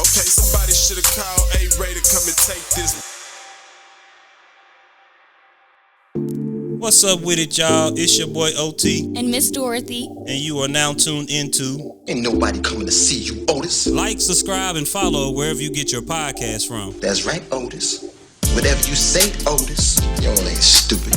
Okay, somebody should have called A-Ray to come and take this. What's up with it, y'all? It's your boy OT. And Miss Dorothy. And you are now tuned into Ain't nobody coming to see you, Otis. Like, subscribe, and follow wherever you get your podcast from. That's right, Otis. Whatever you say, Otis, your ain't stupid.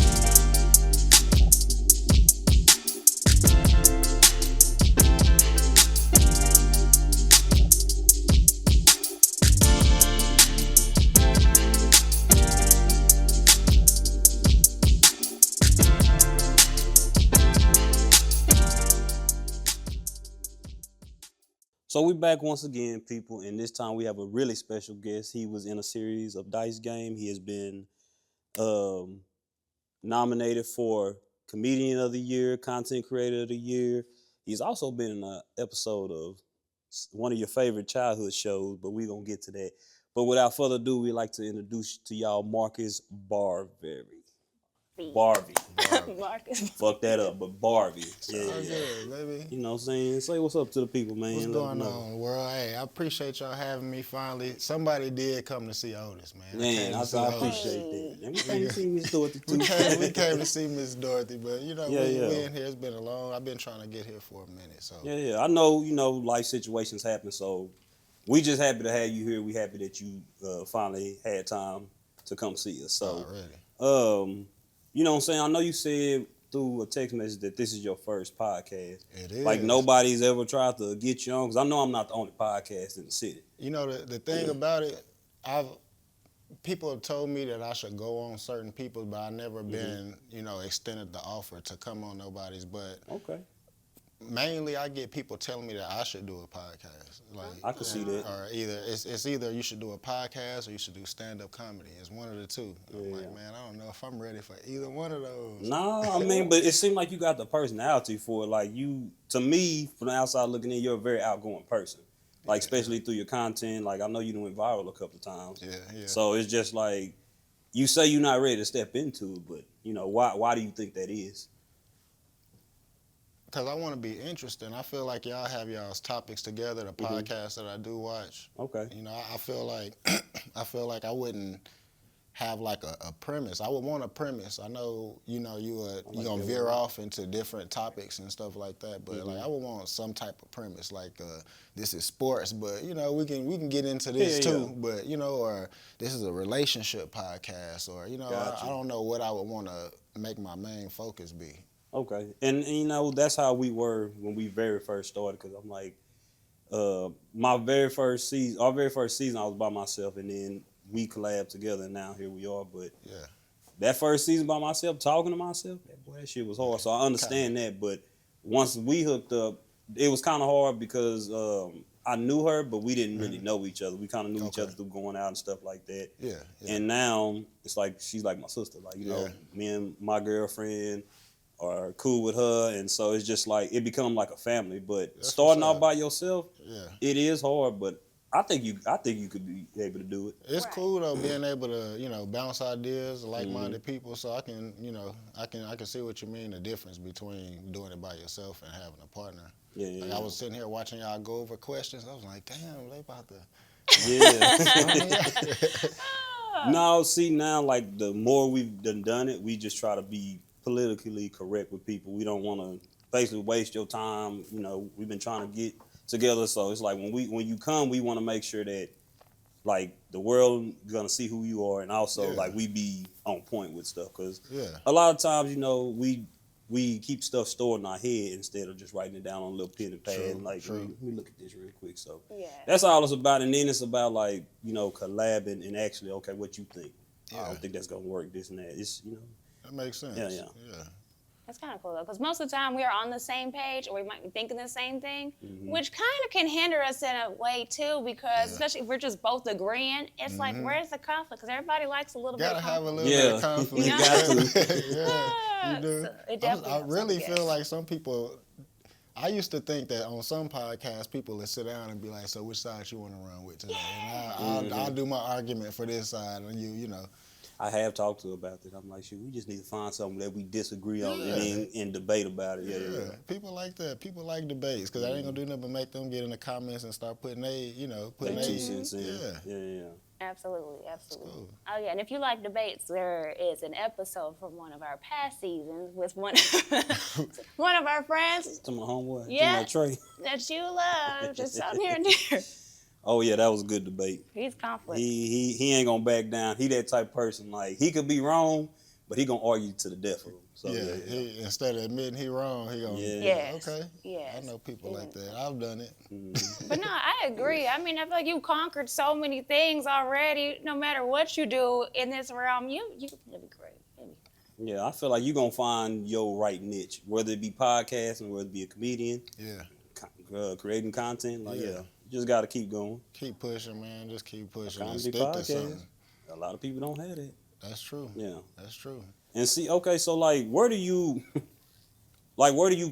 So we back once again, people, and this time we have a really special guest. He was in a series of Dice Game. He has been nominated for Comedian of the Year, Content Creator of the Year. He's also been in an episode of one of your favorite childhood shows, but we're going to get to that. But without further ado, we'd like to introduce to y'all Marcus Barvey. Barvey. Marcus. Fuck that up, but Barvey. Yeah. Good, baby. You know what I'm saying? Say what's up to the people, man. What's going on, world? Hey, I appreciate y'all having me finally. Somebody did come to see Otis, man. Man, I appreciate that. We came to see Miss Dorothy, too. We came to see Miss Dorothy, but, we in here. It's been I've been trying to get here for a minute, so. Yeah. I know, life situations happen, so we just happy to have you here. We happy that you finally had time to come see us. So, already. You know what I'm saying? I know you said through a text message that this is your first podcast. It is. Like nobody's ever tried to get you on, because I know I'm not the only podcast in the city. You know, the thing about it, people have told me that I should go on certain people, but I've never been, extended the offer to come on nobody's. But okay. Mainly, I get people telling me that I should do a podcast. Like I can see that. Or it's either you should do a podcast or you should do stand-up comedy. It's one of the two. I'm like, man, I don't know if I'm ready for either one of those. Nah, I mean, but it seemed like you got the personality for it. Like to me, from the outside looking in, you're a very outgoing person. Like, especially through your content. Like, I know you went viral a couple of times. Yeah. So it's just like, you say you're not ready to step into it, but, why do you think that is? Because I want to be interesting. I feel like y'all have y'all's topics together, the podcasts that I do watch. Okay. I feel like I wouldn't have like a premise. I would want a premise. I know, you're going to veer off into different topics and stuff like that, but like I would want some type of premise, like this is sports, but we can get into this too, but or this is a relationship podcast, or I don't know what I would want to make my main focus be. Okay, and that's how we were when we very first started. Because I'm like, our very first season, I was by myself, and then we collabed together, and now here we are. But that first season by myself, talking to myself, that shit was hard. So I understand that. But once we hooked up, it was kind of hard because I knew her, but we didn't really know each other. We kind of knew each other through going out and stuff like that. Yeah. And now it's like she's like my sister. Like me and my girlfriend are cool with her, and so it's just like it become like a family. But starting out by yourself, it is hard. But I think you could be able to do it. It's cool though, being able to bounce ideas, like-minded people. So I can I can see what you mean, the difference between doing it by yourself and having a partner. Yeah. I was sitting here watching y'all go over questions. I was like, damn, they about to. Yeah. No, see now, like the more we've done it, we just try to be politically correct with people. We don't want to basically waste your time. We've been trying to get together, so it's like when you come, we want to make sure that like the world gonna see who you are, and also like we be on point with stuff. Because a lot of times, we keep stuff stored in our head instead of just writing it down on a little pen and pad. Let me look at this real quick. So that's all it's about. And then it's about like collabing and actually what you think. I don't think that's gonna work. This and that. It's That makes sense. Yeah. That's kind of cool, though, because most of the time we are on the same page, or we might be thinking the same thing, which kind of can hinder us in a way, too, because especially if we're just both agreeing, it's like, where's the conflict? Because everybody likes a little bit of conflict. Gotta have a little bit of conflict. You got to. You do. So it definitely I really feel like some people, I used to think that on some podcasts, people would sit down and be like, so which side you want to run with today? And I'll do my argument for this side, and you know. I have talked to her about that. I'm like, shoot, we just need to find something that we disagree on and debate about it. Yeah. People like that. People like debates because I ain't gonna do nothing but make them get in the comments and start putting putting 2 cents in. Yeah. Absolutely. Cool. Oh yeah, and if you like debates, there is an episode from one of our past seasons with one one of our friends. To my homeboy. Yeah. To my Trey. That you love, just out here and there. Oh yeah, that was a good debate. He's conflict. He ain't gonna back down. He that type of person. Like he could be wrong, but he gonna argue to the death of him. So He, instead of admitting he wrong, he gonna Yes. okay. Yes. I know people like that. I've done it. But no, I agree. I mean, I feel like you conquered so many things already. No matter what you do in this realm, it'll be great. Yeah, I feel like you're gonna find your right niche, whether it be podcasting, whether it be a comedian, creating content. Like you just gotta keep going. Keep pushing, man. Just keep pushing. And Comedy stick to something. podcast. A lot of people don't have that. That's true. Yeah. That's true. And see, okay, so like, where do you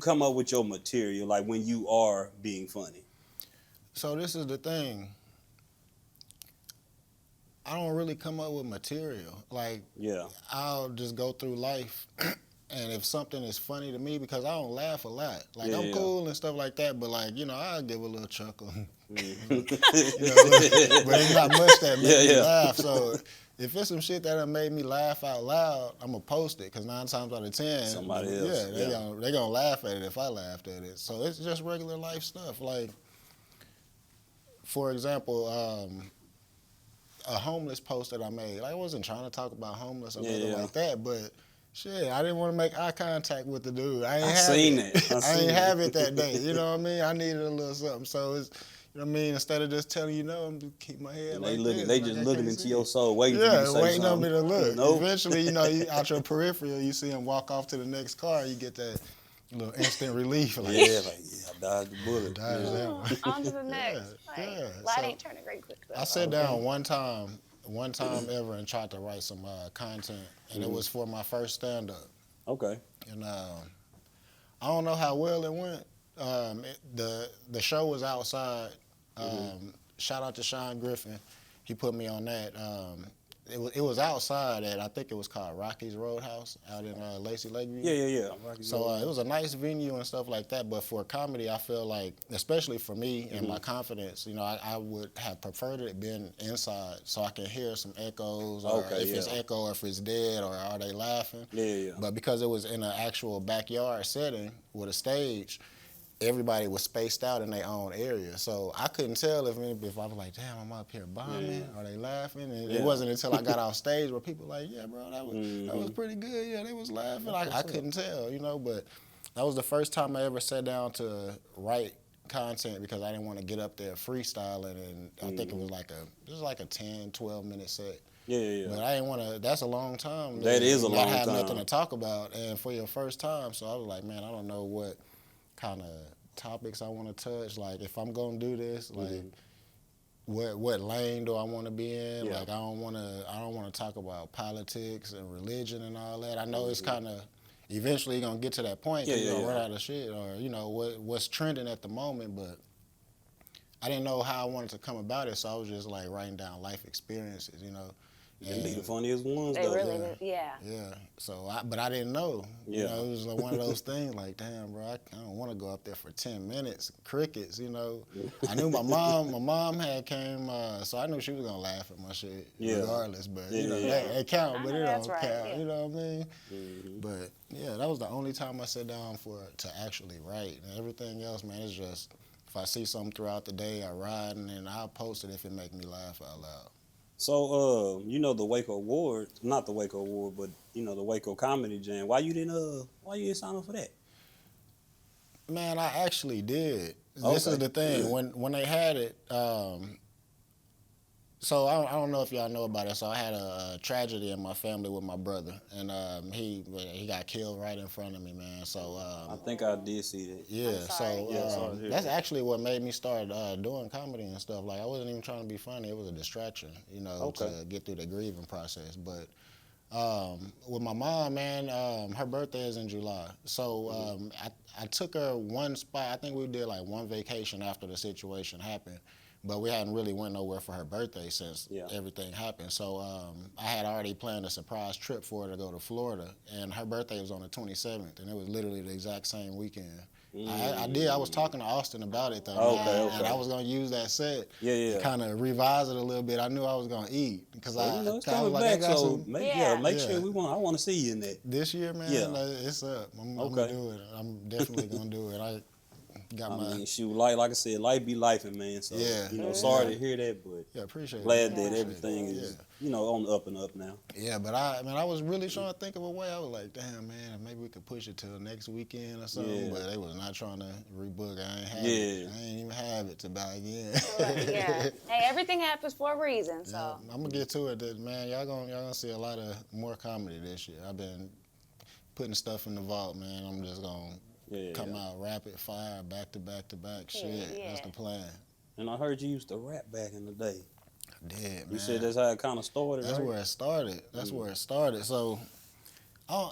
come up with your material? Like when you are being funny. So this is the thing. I don't really come up with material. Like, I'll just go through life, and if something is funny to me, because I don't laugh a lot. Like, I'm cool and stuff like that, but like, I'll give a little chuckle. But it's not much that makes me laugh. So if it's some shit that done made me laugh out loud, I'm gonna post it, because 9 times out of 10, somebody else, they gonna laugh at it if I laughed at it. So it's just regular life stuff. Like, for example, a homeless post that I made. Like, I wasn't trying to talk about homeless or nothing like that, but shit, I didn't want to make eye contact with the dude. I ain't have it that day. You know what I mean? I needed a little something. So it's, you know what I mean? Instead of just telling you no, I'm just keep my head like this. They just looking into your soul, waiting for you to say waiting something. on me to look. Nope. Eventually, you out your peripheral, you see him walk off to the next car, you get that little instant relief. Like, I dodged the bullet. On to the next. Light ain't turning great quick. I sat down one time ever and tried to write some content, and it was for my first stand-up. Okay. And I don't know how well it went. The show was outside. Shout out to Sean Griffin. He put me on that. It was outside at, I think it was called Rocky's Roadhouse out in Lacey Lakeview. Yeah. So it was a nice venue and stuff like that. But for comedy, I feel like, especially for me and my confidence, I would have preferred it being inside so I can hear some echoes, or if it's echo, or if it's dead, or are they laughing. Yeah. But because it was in an actual backyard setting with a stage, everybody was spaced out in their own area. So I couldn't tell if I was like, damn, I'm up here bombing, are they laughing? And it wasn't until I got off stage where people were like, yeah, bro, that was pretty good. Yeah, they was laughing. I couldn't tell, but that was the first time I ever sat down to write content, because I didn't want to get up there freestyling, and I think it was like a 10, 12-minute set. Yeah. But I didn't want to, that's a long time. That is a long time. Not have nothing to talk about, and for your first time, so I was like, man, I don't know what kind of topics I want to touch. Like, if I'm gonna do this, like, what lane do I want to be in? Like, I don't want to talk about politics and religion and all that. I know it's kind of eventually gonna get to that point that you're gonna run out of shit, or what's trending at the moment. But I didn't know how I wanted to come about it, so I was just like writing down life experiences, And be the funniest ones, they though. really did, yeah. So, but I didn't know. It was like one of those things. Like, damn, bro, I don't want to go up there for 10 minutes. Crickets, I knew my mom had came, so I knew she was gonna laugh at my shit regardless. But that count, but it don't count. You know what I mean? But that was the only time I sat down to actually write. And everything else, man, it's just if I see something throughout the day, I ride, and then I'll post it if it make me laugh out loud. So, the Waco Award, not the Waco Award, but, the Waco Comedy Jam, why you didn't sign up for that? Man, I actually did. This is the thing. When they had it, so I don't know if y'all know about it. So I had a tragedy in my family with my brother, and he got killed right in front of me, man. So I think I did see that. Yeah. So that's actually what made me start doing comedy and stuff. Like, I wasn't even trying to be funny. It was a distraction, to get through the grieving process. But with my mom, man, her birthday is in July. So I took her one spot. I think we did like one vacation after the situation happened. but we hadn't really went nowhere for her birthday since everything happened. So I had already planned a surprise trip for her to go to Florida, and her birthday was on the 27th, and it was literally the exact same weekend. I was talking to Austin about it, though. Okay. And I was going to use that set Yeah. to kind of revise it a little bit. I knew I was going to eat because it's I was coming like, back, I got so some, make sure I want to see you in that. this year, man, it's up. I'm going to do it. I'm definitely going to do it. I mean, shoot, like I said, life be lifing, man. So, sorry to hear that, but appreciate it. glad that everything is, on the up and up now. Yeah, but I was really trying to think of a way. I was like, damn, man, maybe we could push it till next weekend or something. But they was not trying to rebook. I ain't even have it to buy again. Hey, everything happens for a reason. So I'm gonna get to it, man. Y'all gonna see a lot of more comedy this year. I've been putting stuff in the vault, man. I'm just gonna come out rapid fire, back to back to back. That's the plan. And I heard you used to rap back in the day. I did, man. You said that's how it kind of started, That's right? where it started. Where it started. So,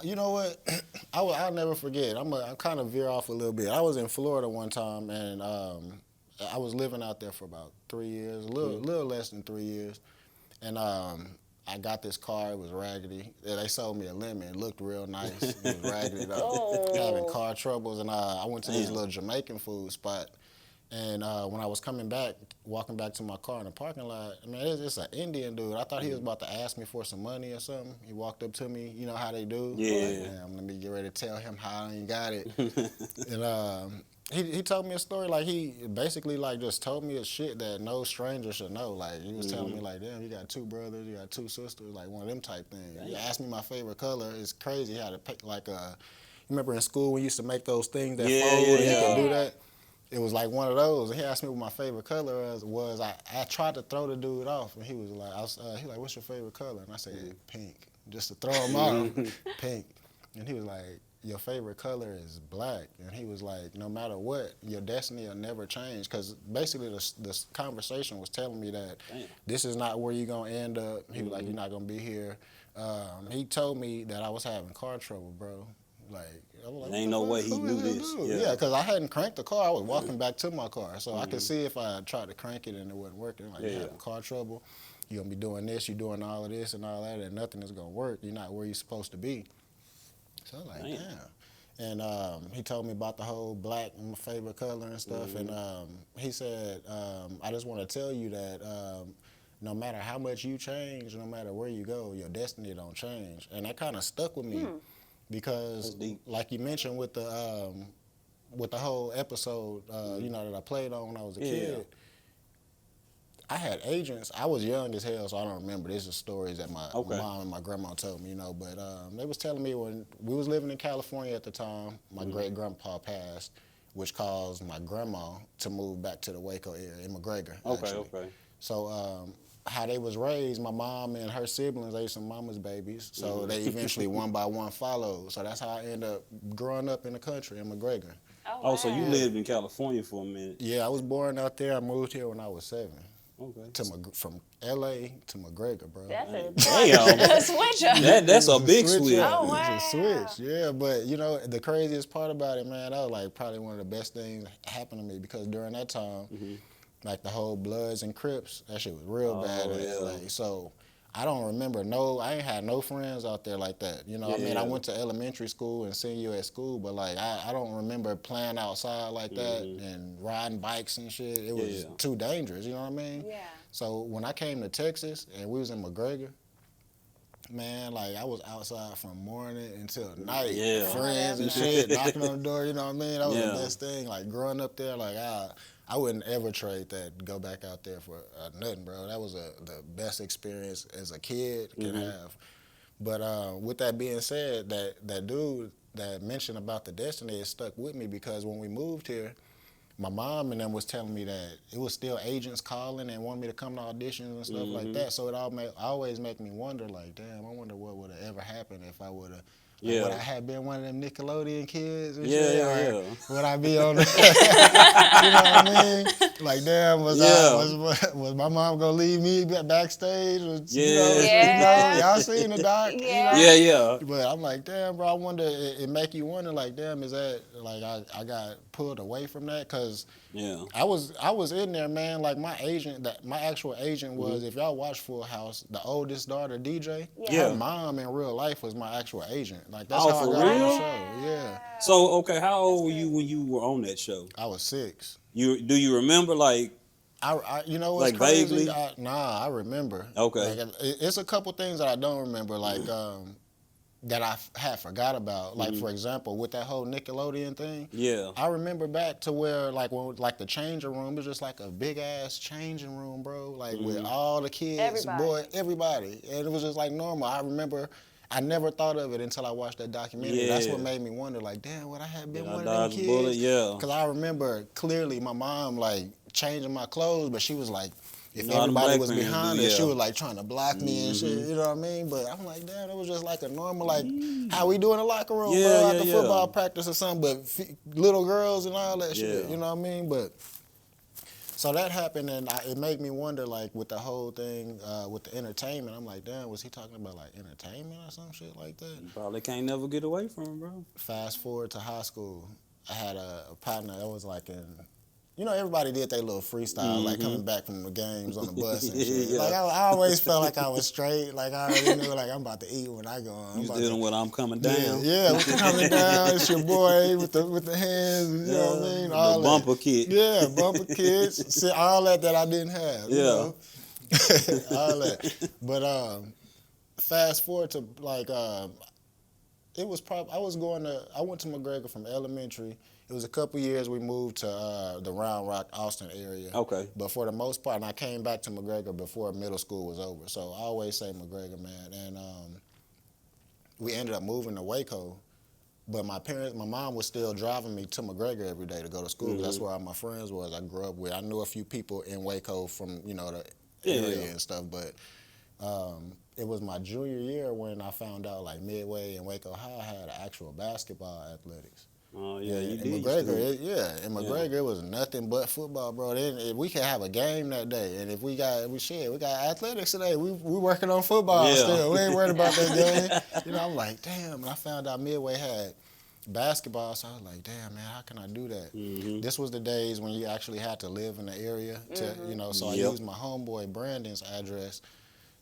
you know what? I'll never forget. I'm kind of veer off a little bit. I was in Florida one time, and I was living out there for about 3 years, a little less than 3 years. And I got this car. It was raggedy. They sold me a lemon. It looked real nice. It was raggedy though. Having car troubles, and I went to this little Jamaican food spot. And when I was coming back, walking back to my car in the parking lot, I mean, it's an Indian dude. I thought he was about to ask me for some money or something. He walked up to me, you know how they do. Yeah. Damn, let me get ready to tell him how I ain't got it. And he told me a story, like he basically like just told me a shit that no stranger should know. Like he was telling me like, damn, you got 2 brothers, you got 2 sisters, like one of them type things. He asked me my favorite color. It's crazy. He had to pick like you remember in school we used to make those things that fold and you can do that? It was like one of those. And he asked me what my favorite color was. I tried to throw the dude off, and he was like, what's your favorite color? And I said, pink, just to throw him off, pink. And he was like, your favorite color is black. And he was like, no matter what, your destiny will never change. Because basically this conversation was telling me that this is not where you're going to end up. He was like, you're not going to be here. He told me that I was having car trouble, bro. Like, ain't no way he knew this. Yeah, because I hadn't cranked the car. I was walking back to my car. So I could see if I tried to crank it and it wasn't working. Like, you're having car trouble. You're going to be doing this. You're doing all of this and all that, and nothing is going to work. You're not where you're supposed to be. So I was like, damn. And he told me about the whole black, my favorite color and stuff. And he said, I just want to tell you that no matter how much you change, no matter where you go, your destiny don't change. And that kind of stuck with me. Because, like you mentioned with the whole episode, that I played on when I was a kid, I had agents. I was young as hell, so I don't remember. These are stories that my mom and my grandma told me, But they was telling me when we was living in California at the time, my great-grandpa passed, which caused my grandma to move back to the Waco area in McGregor, actually. So how they was raised, my mom and her siblings, they some mama's babies, so they eventually one by one followed. So that's how I ended up growing up in the country in McGregor. Oh, so you lived in California for a minute? Yeah, I was born out there. I moved here when I was 7. Okay. From L.A. to McGregor, bro. That's a switch up. That's a big switch. Oh, wow. It's a switch, yeah. But, the craziest part about it, man, that was like probably one of the best things that happened to me because during that time, like the whole Bloods and Crips, that shit was real bad in LA. So I don't remember I ain't had no friends out there like that. I went to elementary school and senior at school, but like I don't remember playing outside like that and riding bikes and shit. It was too dangerous, you know what I mean? Yeah. So when I came to Texas and we was in McGregor, man, like I was outside from morning until night. Yeah. Friends and shit, knocking on the door, you know what I mean? That was the best thing. Like growing up there, like I wouldn't ever trade that, go back out there for nothing, bro. That was the best experience as a kid could have. But with that being said, that dude that mentioned about the destiny, it stuck with me because when we moved here, my mom and them was telling me that it was still agents calling and wanting me to come to auditions and stuff like that. So it always make me wonder, like, damn, I wonder what would have ever happened if I would have Like, Yeah. would I have been one of them Nickelodeon kids and Yeah, shit? yeah, Or yeah. would I be on the, you know what I mean? Like, damn, was my mom gonna leave me backstage? Was, Yeah. y'all seen the doc? Yeah. Yeah, yeah. But I'm like, damn, bro, I wonder, it make you wonder, like, damn, is that, like, I got pulled away from that? Because Yeah. I was in there, man. Like, my actual agent was, if y'all watch Full House, the oldest daughter, DJ, Yeah. her mom in real life was my actual agent. Like, that's Oh, how I for got on the real? show. Yeah. So, okay, how old were you when you were on that show? I was 6. Do you remember, like, I you know what's like, crazy? vaguely? I remember. Okay. Like, it's a couple things that I don't remember, like, that I had forgot about. Like, for example, with that whole Nickelodeon thing. Yeah. I remember back to where, like, when, like, the changing room was just like a big ass changing room, bro. Like, with all the kids, everybody, and it was just like normal. I remember, I never thought of it until I watched that documentary. That's what Yeah. made me wonder, like, damn, would I have been Yeah, I one of them dodged a kids? bullet, yeah. Because I remember clearly my mom, like, changing my clothes, but she was like, if You know how them everybody black was parents behind do, her, she yeah. was like trying to block me and shit, you know what I mean? But I'm like, damn, it was just like a normal, like, how we do in the locker room, Yeah, bro, yeah, after yeah. football practice or something, but little girls and all that shit, Yeah. you know what I mean? But, so that happened, and it made me wonder, like, with the whole thing, with the entertainment, I'm like, damn, was he talking about, like, entertainment or some shit like that? You probably can't never get away from him, bro. Fast forward to high school, I had a partner that was like in, you know, everybody did their little freestyle, like coming back from the games on the bus and shit. Yeah. Like, I always felt like I was straight. Like, I already knew, like, I'm about to eat when I go on. You dealing with I'm coming down. Yeah, with the coming down, it's your boy with the hands, you know what I mean? All The bumper kit. Yeah, bumper kits, all that I didn't have. You know? All that. But fast forward to, like, it was probably, I went to McGregor from elementary. It was a couple years we moved to the Round Rock, Austin area. Okay. But for the most part, and I came back to McGregor before middle school was over. So I always say McGregor, man. And we ended up moving to Waco. But my mom was still driving me to McGregor every day to go to school. 'Cause that's where all my friends was. I grew up with. I knew a few people in Waco from, you know, the area and stuff. But it was my junior year when I found out, like, Midway and Waco High had actual basketball athletics. Oh, yeah, you In did. McGregor, in McGregor, it was nothing but football, bro. Then we could have a game that day, and if we got athletics today. We working on football still. We ain't worried about that game. You know, I'm like, damn. And I found out Midway had basketball, so I was like, damn, man, how can I do that? This was the days when you actually had to live in the area to, you know. So I used my homeboy Brandon's address.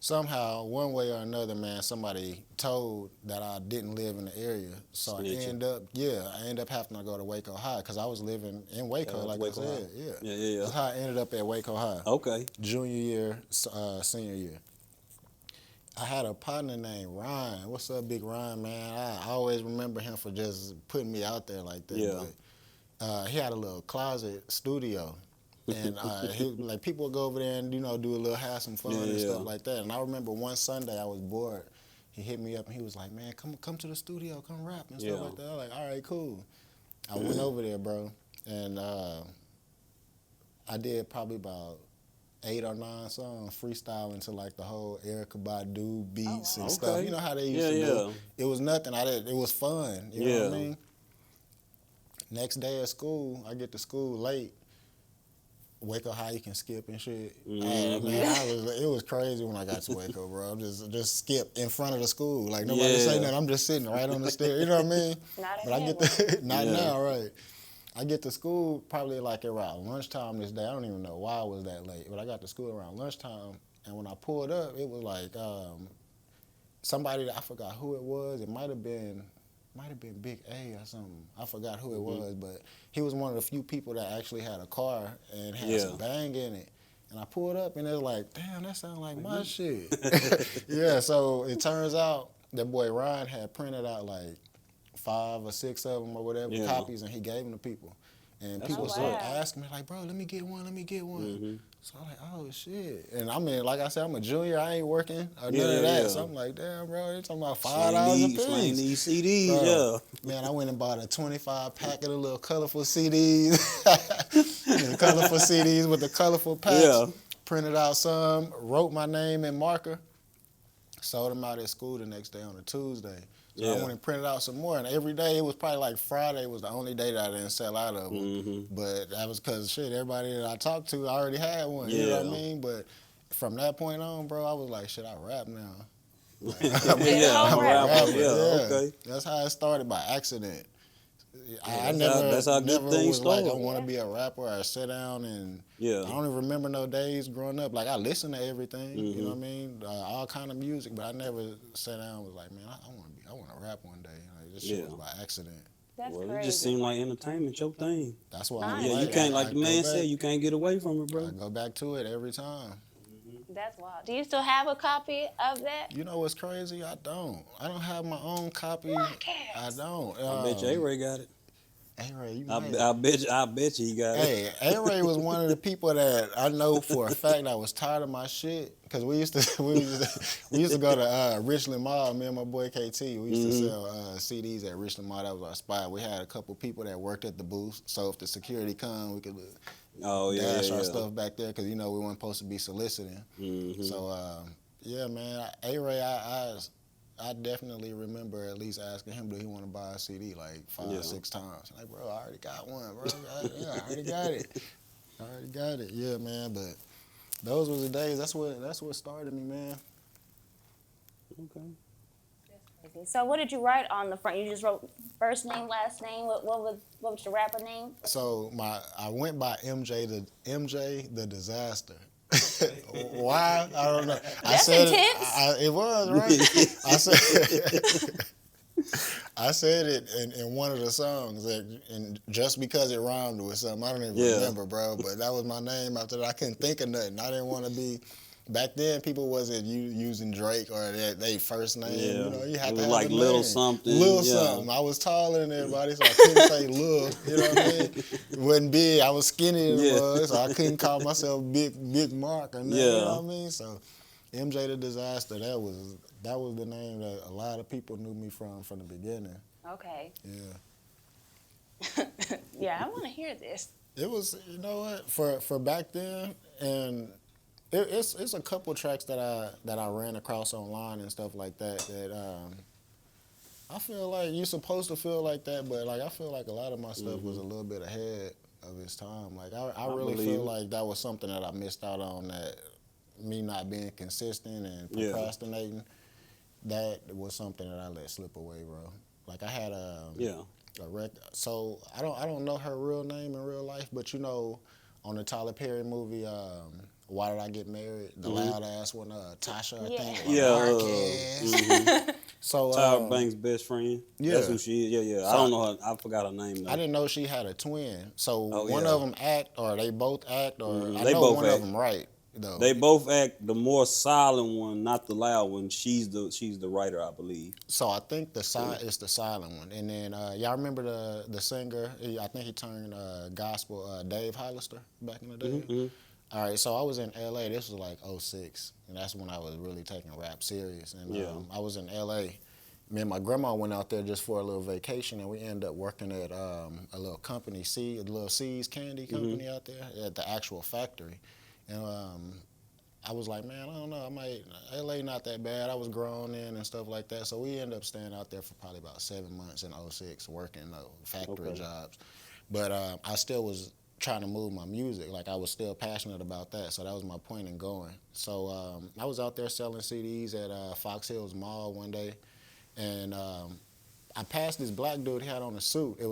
Somehow, one way or another, man, somebody told that I didn't live in the area. So I end up having to go to Waco High because I was living in Waco, like Waco I said. High. Yeah. Yeah. That's how I ended up at Waco High. Okay. Junior year, senior year. I had a partner named Ryan. What's up, Big Ryan, man? I always remember him for just putting me out there like that. Yeah. But he had a little closet studio. And like people would go over there and, you know, have some fun and stuff like that. And I remember one Sunday I was bored. He hit me up and he was like, man, come to the studio, come rap and stuff like that. I was like, all right, cool. I went over there, bro, and I did probably about 8 or 9 songs freestyling to, like, the whole Erykah Badu beats and stuff. You know how they used to do. It was nothing. It was fun. You know what I mean? Next day at school, I get to school late. Waco High, you can skip and shit. Man, it was crazy when I got to Waco, bro. Just skip in front of the school. Like, nobody say nothing. I'm just sitting right on the stairs. You know what I mean? Not now, right. I get to school probably like around lunchtime this day. I don't even know why I was that late, but I got to school around lunchtime, and when I pulled up, it was like somebody that I forgot who it was. It might have been Big A or something. I forgot who it was, but he was one of the few people that actually had a car and had some bang in it. And I pulled up, and it was like, damn, that sounds like my shit. Yeah, so it turns out that boy Ryan had printed out like 5 or 6 of them or whatever copies, and he gave them to people. And people started asking me, like, bro, let me get one. So I'm like, oh, shit. And I mean, like I said, I'm a junior. I ain't working or none of that. So I'm like, damn, bro, they're talking about $5 a piece. Slang these CDs, bro, Man, I went and bought a 25 pack of the little colorful CDs. The colorful CDs with the colorful packs. Printed out some, wrote my name in marker, sold them out at school the next day on a Tuesday. So I went and printed out some more, and every day it was probably like Friday was the only day that I didn't sell out of them. But that was because shit, everybody that I talked to I already had one. You know what I mean? But from that point on, bro, I was like, shit, I rap now. I'm rapping. Okay. That's how it started by accident. I that's how never good things was like, I start. want to be a rapper or sit down and Yeah. I don't even remember no days growing up. Like I listened to everything, you know what I mean? All kind of music, but I never sat down and was like, man, I want to rap one day. Like, this shit was by accident. That's Well, crazy. it just seemed like entertainment, your thing. That's why I'm Nice. Yeah, you can't, like the man said, you can't get away from it, I bro. go back to it every time. That's wild. Do you still have a copy of that? You know what's crazy? I don't have my own copy. Marcus. I don't. I bet you A-Ray got it. A-Ray, you I might. I bet you he got it. Hey, A-Ray was one of the people that I know for a fact I was tired of my shit. Cause we used to go to Richland Mall. Me and my boy KT. We used to sell CDs at Richland Mall. That was our spot. We had a couple people that worked at the booth. So if the security come, we could dash our stuff back there. Cause you know we weren't supposed to be soliciting. So yeah, man, A-Ray, I definitely remember at least asking him, do he want to buy a CD like 5, 6 times. Like, bro, I already got one, bro. I already got it. I already got it. Yeah, man, but those was the days. That's what started me, man. Okay. So what did you write on the front? You just wrote first name, last name. What was your rapper name? So I went by MJ the Disaster. Why? I don't know. That's intense. It was, right? I said it in one of the songs, and just because it rhymed with something, I don't even remember, bro. But that was my name. After that, I couldn't think of nothing. I didn't want to be. Back then, people wasn't using Drake or they first name. Yeah. You know, you had It to was have like a Lil name. something. Lil Yeah. something. I was taller than everybody, so I couldn't say Lil. You know what I mean? It wasn't big. I was skinny than it was, so I couldn't call myself Big Mark or nothing. You know what I mean? So MJ the Disaster. That was the name that a lot of people knew me from the beginning. Okay. Yeah. Yeah, I want to hear this. It was, you know what, for back then, and it's a couple tracks that I ran across online and stuff like that I feel like you're supposed to feel like that, but like I feel like a lot of my stuff was a little bit ahead of its time. Like I really feel like that was something that I missed out on, that me not being consistent and procrastinating, that was something that I let slip away, bro. Like I had a record. So I don't know her real name in real life, but you know, on the Tyler Perry movie, Why Did I Get Married? The loud ass one, Tasha, I think. Yeah. So Tyra Banks' best friend. Yeah. That's who she is. Yeah. So I don't know her. I forgot her name though. I didn't know she had a twin. So one yeah. of them act, or they both act, or I They know both one act. of them right though. They both act. The more silent one, not the loud one. She's the writer, I believe. So I think it's the silent one. And then y'all remember the singer? I think he turned gospel. Dave Hollister back in the day. All right, so I was in LA. This was like 06, and that's when I was really taking rap serious. And I was in LA. Me and my grandma went out there just for a little vacation, and we ended up working at a little company, a little C's candy company out there at the actual factory. And I was like, man, I don't know, LA not that bad. I was grown in and stuff like that. So we ended up staying out there for probably about 7 months in 06 working factory jobs. But I still was trying to move my music. Like I was still passionate about that. So that was my point in going. So I was out there selling CDs at Fox Hills Mall one day. And I passed this black dude. He had on a suit. They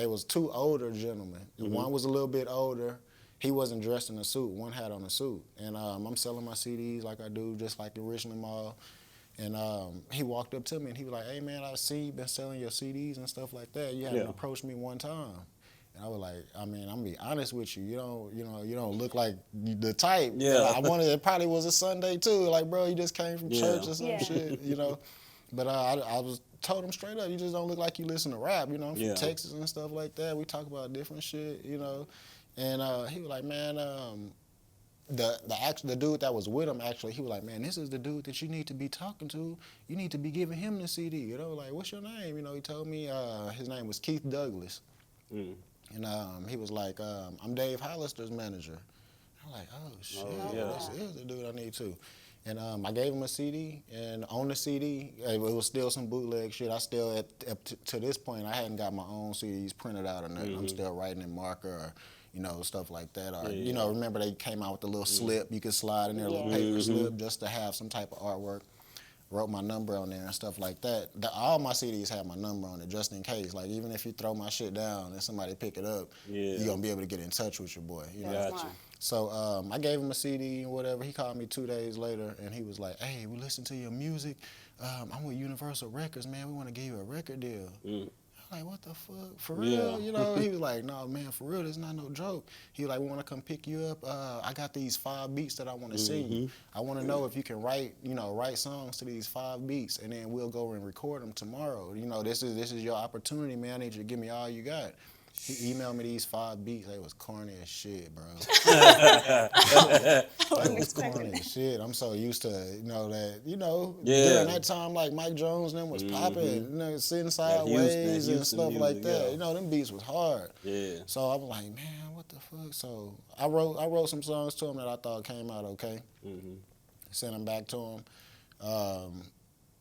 was 2 older gentlemen. One was a little bit older. He wasn't dressed in a suit. One had on a suit. And I'm selling my CDs like I do, just like the Richland Mall. And he walked up to me and he was like, "Hey man, I see you been selling your CDs and stuff like that. You haven't approached me one time." And I was like, I mean, I'm gonna be honest with you. You don't look like the type. Yeah. I wanted. It probably was a Sunday too. Like, bro, you just came from church or some shit. You know. But I was told him straight up, you just don't look like you listen to rap. You know, I'm from Texas and stuff like that. We talk about different shit. You know. And he was like, man, the dude that was with him, actually, he was like, man, this is the dude that you need to be talking to. You need to be giving him the CD. You know, like, what's your name? You know, he told me his name was Keith Douglas. And he was like, I'm Dave Hollister's manager. I'm like, oh, shit, this is the dude I need to. And I gave him a CD, and on the CD, it was still some bootleg shit. I still, up to this point, I hadn't got my own CDs printed out or nothing. I'm still writing in marker or, stuff like that. Or, remember they came out with the little slip you could slide in there, a little paper slip, just to have some type of artwork. Wrote my number on there and stuff like that. All my CDs have my number on it, just in case. Like, even if you throw my shit down and somebody pick it up, you're going to be able to get in touch with your boy. Gotcha. So I gave him a CD and whatever. He called me 2 days later, and he was like, hey, we listen to your music. I'm with Universal Records, man. We want to give you a record deal. I'm like, what the fuck? For real? He was like, no, man, for real, this is not no joke. He was like, we want to come pick you up. I got these 5 beats that I want to sing you. I want to know if you can write songs to these 5 beats, and then we'll go and record them tomorrow. This is your opportunity, man. I need you to give me all you got. He emailed me these 5 beats. They was corny as shit, bro. They was corny as shit. I'm so used to, during that time, like Mike Jones and them was popping, Sitting Sideways and stuff like that. Them beats was hard. Yeah. So I was like, man, what the fuck? So I wrote some songs to him that I thought came out okay. Sent them back to him.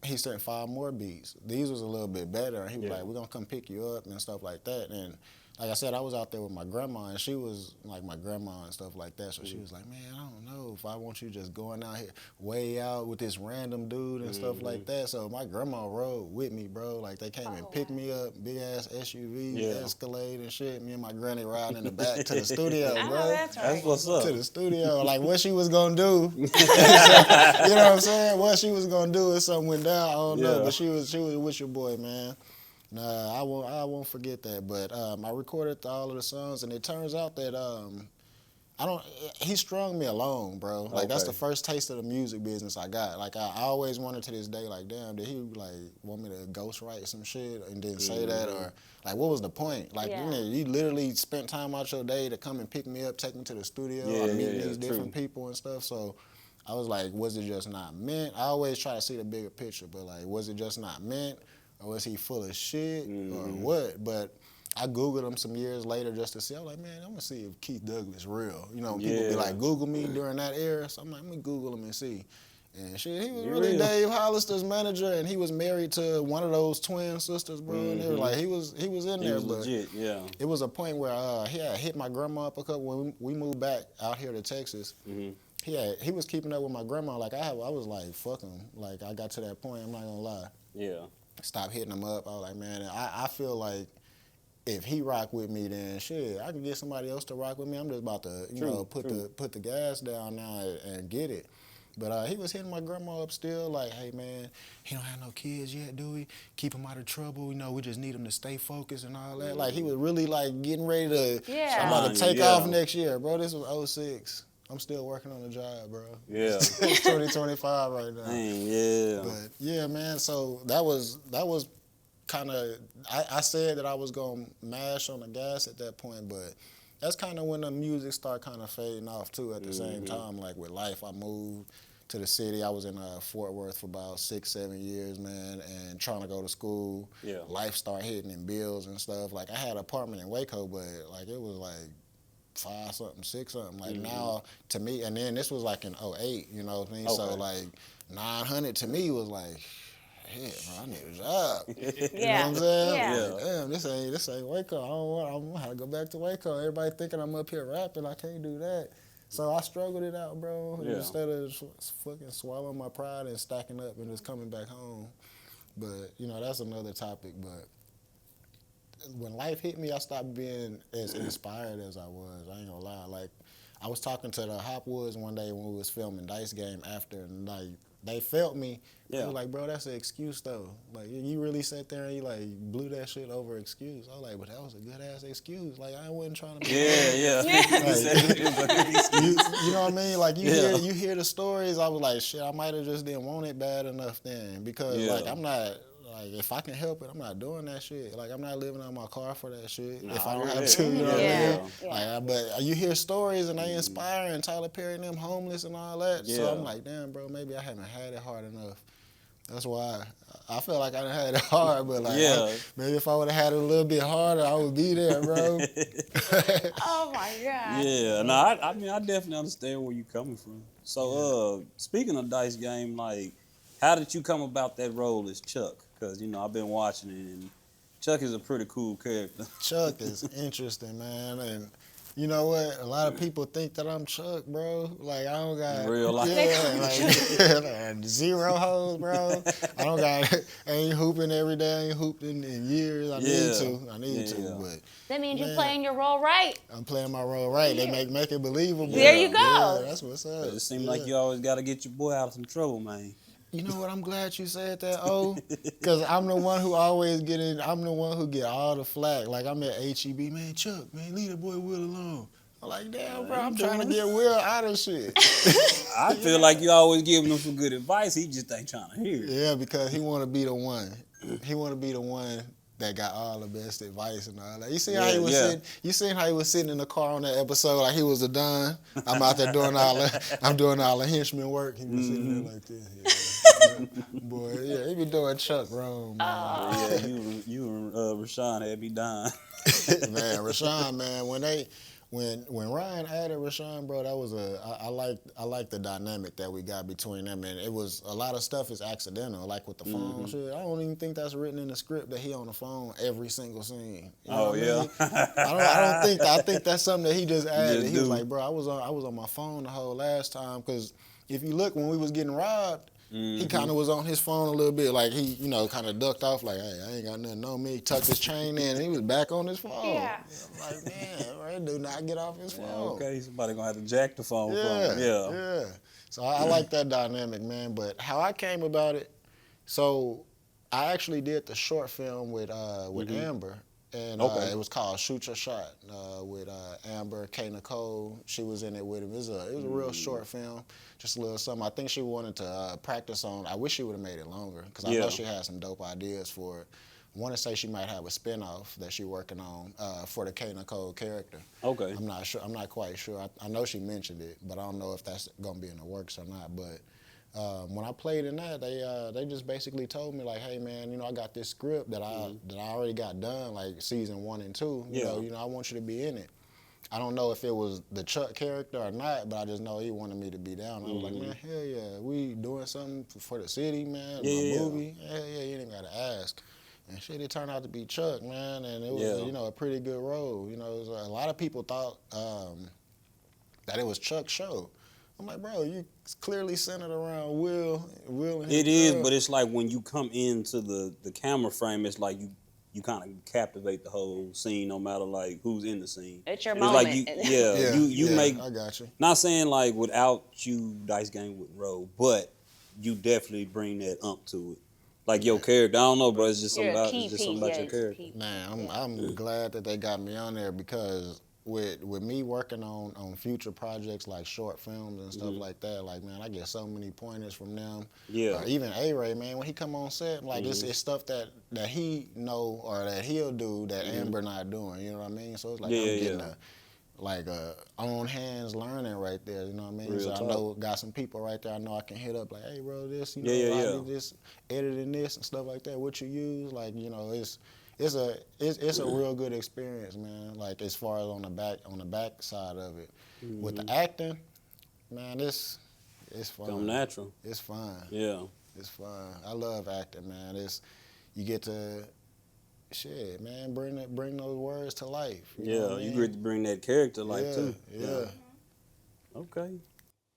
He sent 5 more beats. These was a little bit better. And he was like, we're going to come pick you up and stuff like that. And like I said, I was out there with my grandma, and she was like my grandma and stuff like that. So she was like, man, I don't know if I want you just going out here way out with this random dude and stuff like that. So my grandma rode with me, bro. Like, they came and picked me up, big-ass SUV, Escalade and shit. Me and my granny riding in the back to the studio, bro. That's what's up. To the studio. Like, what she was going to do, you know what I'm saying? What she was going to do if something went down, I don't know. But she was with your boy, man. Nah, I won't forget that. But I recorded all of the songs, and it turns out that he strung me along, bro. Like, that's the first taste of the music business I got. Like, I always wondered to this day, like, damn, did he, like, want me to ghostwrite some shit and then say that? Or, like, what was the point? Like, you literally spent time out your day to come and pick me up, take me to the studio, meet these different people and stuff. So I was like, was it just not meant? I always try to see the bigger picture, but, like, was it just not meant? Or was he full of shit or what? But I Googled him some years later just to see. I was like, man, I'm going to see if Keith Douglas real. People be like, Google me during that era. So I'm like, let me Google him and see. And shit, he was really Dave Hollister's manager, and he was married to one of those twin sisters, bro. And they were like, he was in there. But legit, it was a point where he had hit my grandma up a couple when we moved back out here to Texas. He was keeping up with my grandma. Like, I was like, fuck him. Like, I got to that point, I'm not going to lie. Yeah. Stop hitting him up. I was like, man, I feel like if he rock with me, then shit, I can get somebody else to rock with me. I'm just about to, put the gas down now and get it. But he was hitting my grandma up still, like, hey, man, he don't have no kids yet, do we? Keep him out of trouble. We just need him to stay focused and all that. Like, he was really, like, getting ready to, I'm about to take off next year. Bro, this was 06. I'm still working on the job, bro. Yeah. It's 2025 right now. Dang, But yeah, man, so that was kind of, I said that I was going to mash on the gas at that point, but that's kind of when the music started kind of fading off too at the same time. Like with life, I moved to the city. I was in Fort Worth for about 6-7 years, man, and trying to go to school. Life started hitting in bills and stuff. Like, I had an apartment in Waco, but like it was like 5-something, 6-something. Like now, to me, and then this was like in 08, you know what I mean? Okay. So like 900 to me was like, shit, bro, I need a job. You know what I'm saying? Like, damn, this ain't Waco. I'm gonna have to go back to Waco. Everybody thinking I'm up here rapping, I can't do that. So I struggled it out, bro. Instead of fucking swallowing my pride and stacking up and just coming back home. But, that's another topic, but when life hit me, I stopped being as inspired as I was. I ain't gonna lie. Like, I was talking to the Hopwoods one day when we was filming Dice Game after, and like, they felt me. They were like, bro, that's an excuse though. Like, you really sat there and you like blew that shit over excuse. I was like, but that was a good ass excuse. Like, I wasn't trying to be you know what I mean? Like, you hear the stories. I was like, shit, I might have just didn't want it bad enough then, because like, I'm not. Like, if I can help it, I'm not doing that shit. Like, I'm not living out my car for that shit if I don't have to, you know what I mean? Like, but you hear stories and they inspire, and Tyler Perry and them homeless and all that. So I'm like, damn, bro, maybe I haven't had it hard enough. That's why I feel like I done had it hard, but like Yeah. maybe if I would have had it a little bit harder, I would be there, bro. Oh my God. Yeah, no, I mean, I definitely understand where you're coming from. So, speaking of Dice Game, like, how did you come about that role as Chuck? Because, you know, I've been watching it, and Chuck is a pretty cool character. Chuck is interesting, man, and you know what? A lot of people think that I'm Chuck, bro. Like I don't got In real life. like zero hoes, bro. I don't got ain't hooping every day. I ain't hooped in years. I need to, but That means you're Man. playing your role right. I'm playing my role right. They make it believable. There you go. Yeah, that's what's up. It seems like you always got to get your boy out of some trouble, man. You know what? I'm glad you said that, because I'm the one who always get in. I'm the one who get all the flack. Like I'm at HEB, man. Chuck, man, leave the boy Will alone. I'm like, damn, bro. I'm trying to get Will out of shit. I feel like you always giving him some good advice. He just ain't trying to hear it. Yeah, because he want to be the one. He want to be the one that got all the best advice and all that. You see how he was sitting? You seen how he was sitting in the car on that episode like he was a don? I'm out there doing all the henchman work. He was sitting there like this. Yeah. Boy, yeah, he be doing Chuck wrong, man. Yeah, you and Rashawn had me dying. Man, Rashawn, man, when Ryan added Rashawn, bro, that was I like the dynamic that we got between them, and it was a lot of stuff is accidental, like with the phone shit. I don't even think that's written in the script that he on the phone every single scene. You know what I mean? I think that's something that he just added. He was like, bro, I was on my phone the whole last time, because if you look when we was getting robbed. He kind of was on his phone a little bit, like he, kind of ducked off, like, hey, I ain't got nothing on me. He tucked his chain in, and he was back on his phone. Yeah. I'm like, man, right, do not get off his phone. Okay, somebody gonna have to jack the phone from him. Yeah. So I like that dynamic, man. But how I came about it, so I actually did the short film with Amber. And it was called Shoot Your Shot with Amber, K. Nicole. She was in it with him. It was a real short film, just a little something. I think she wanted to practice on. I wish she would have made it longer, because I know she had some dope ideas for it. I want to say she might have a spinoff that she's working on for the K. Nicole character. Okay. I'm not sure. I'm not quite sure. I know she mentioned it, but I don't know if that's gonna be in the works or not. But when I played in that, they just basically told me like, hey man, I got this script that I already got done, like season 1 and 2. You know, I want you to be in it. I don't know if it was the Chuck character or not, but I just know he wanted me to be down. I was like, man, hell yeah, we doing something for the city, man, my movie. Hell yeah, you didn't gotta ask. And shit, it turned out to be Chuck, man, and it was a pretty good role. It was, a lot of people thought that it was Chuck's show. I'm like, bro, you clearly centered around Will and his It is, girl. but it's like when you come into the camera frame, it's like you kind of captivate the whole scene, no matter like who's in the scene. It's your like moment. you make. I got you. Not saying like without you, Dice Game wouldn't roll, but you definitely bring that to it. Like your character, I don't know, bro. It's just something about your character. Man, I'm glad that they got me on there, because with me working on future projects like short films and stuff like that, like, man, I get so many pointers from them. Yeah. Even A-Ray, man, when he come on set, like it's stuff that he know or that he'll do that Amber not doing. You know what I mean? So it's like I'm getting a on hands learning right there. You know what I mean? Real I talk. know got some people right there I know I can hit up like, hey, bro, this, I do this, editing this and stuff like that. What you use, like, it's a real good experience, man. Like as far as on the back side of it, with the acting, man, it's fun. Come natural. It's fun. Yeah. It's fun. I love acting, man. You get to, shit, man, bring those words to life. You know what I mean? You get to bring that character to life too. Yeah. Okay.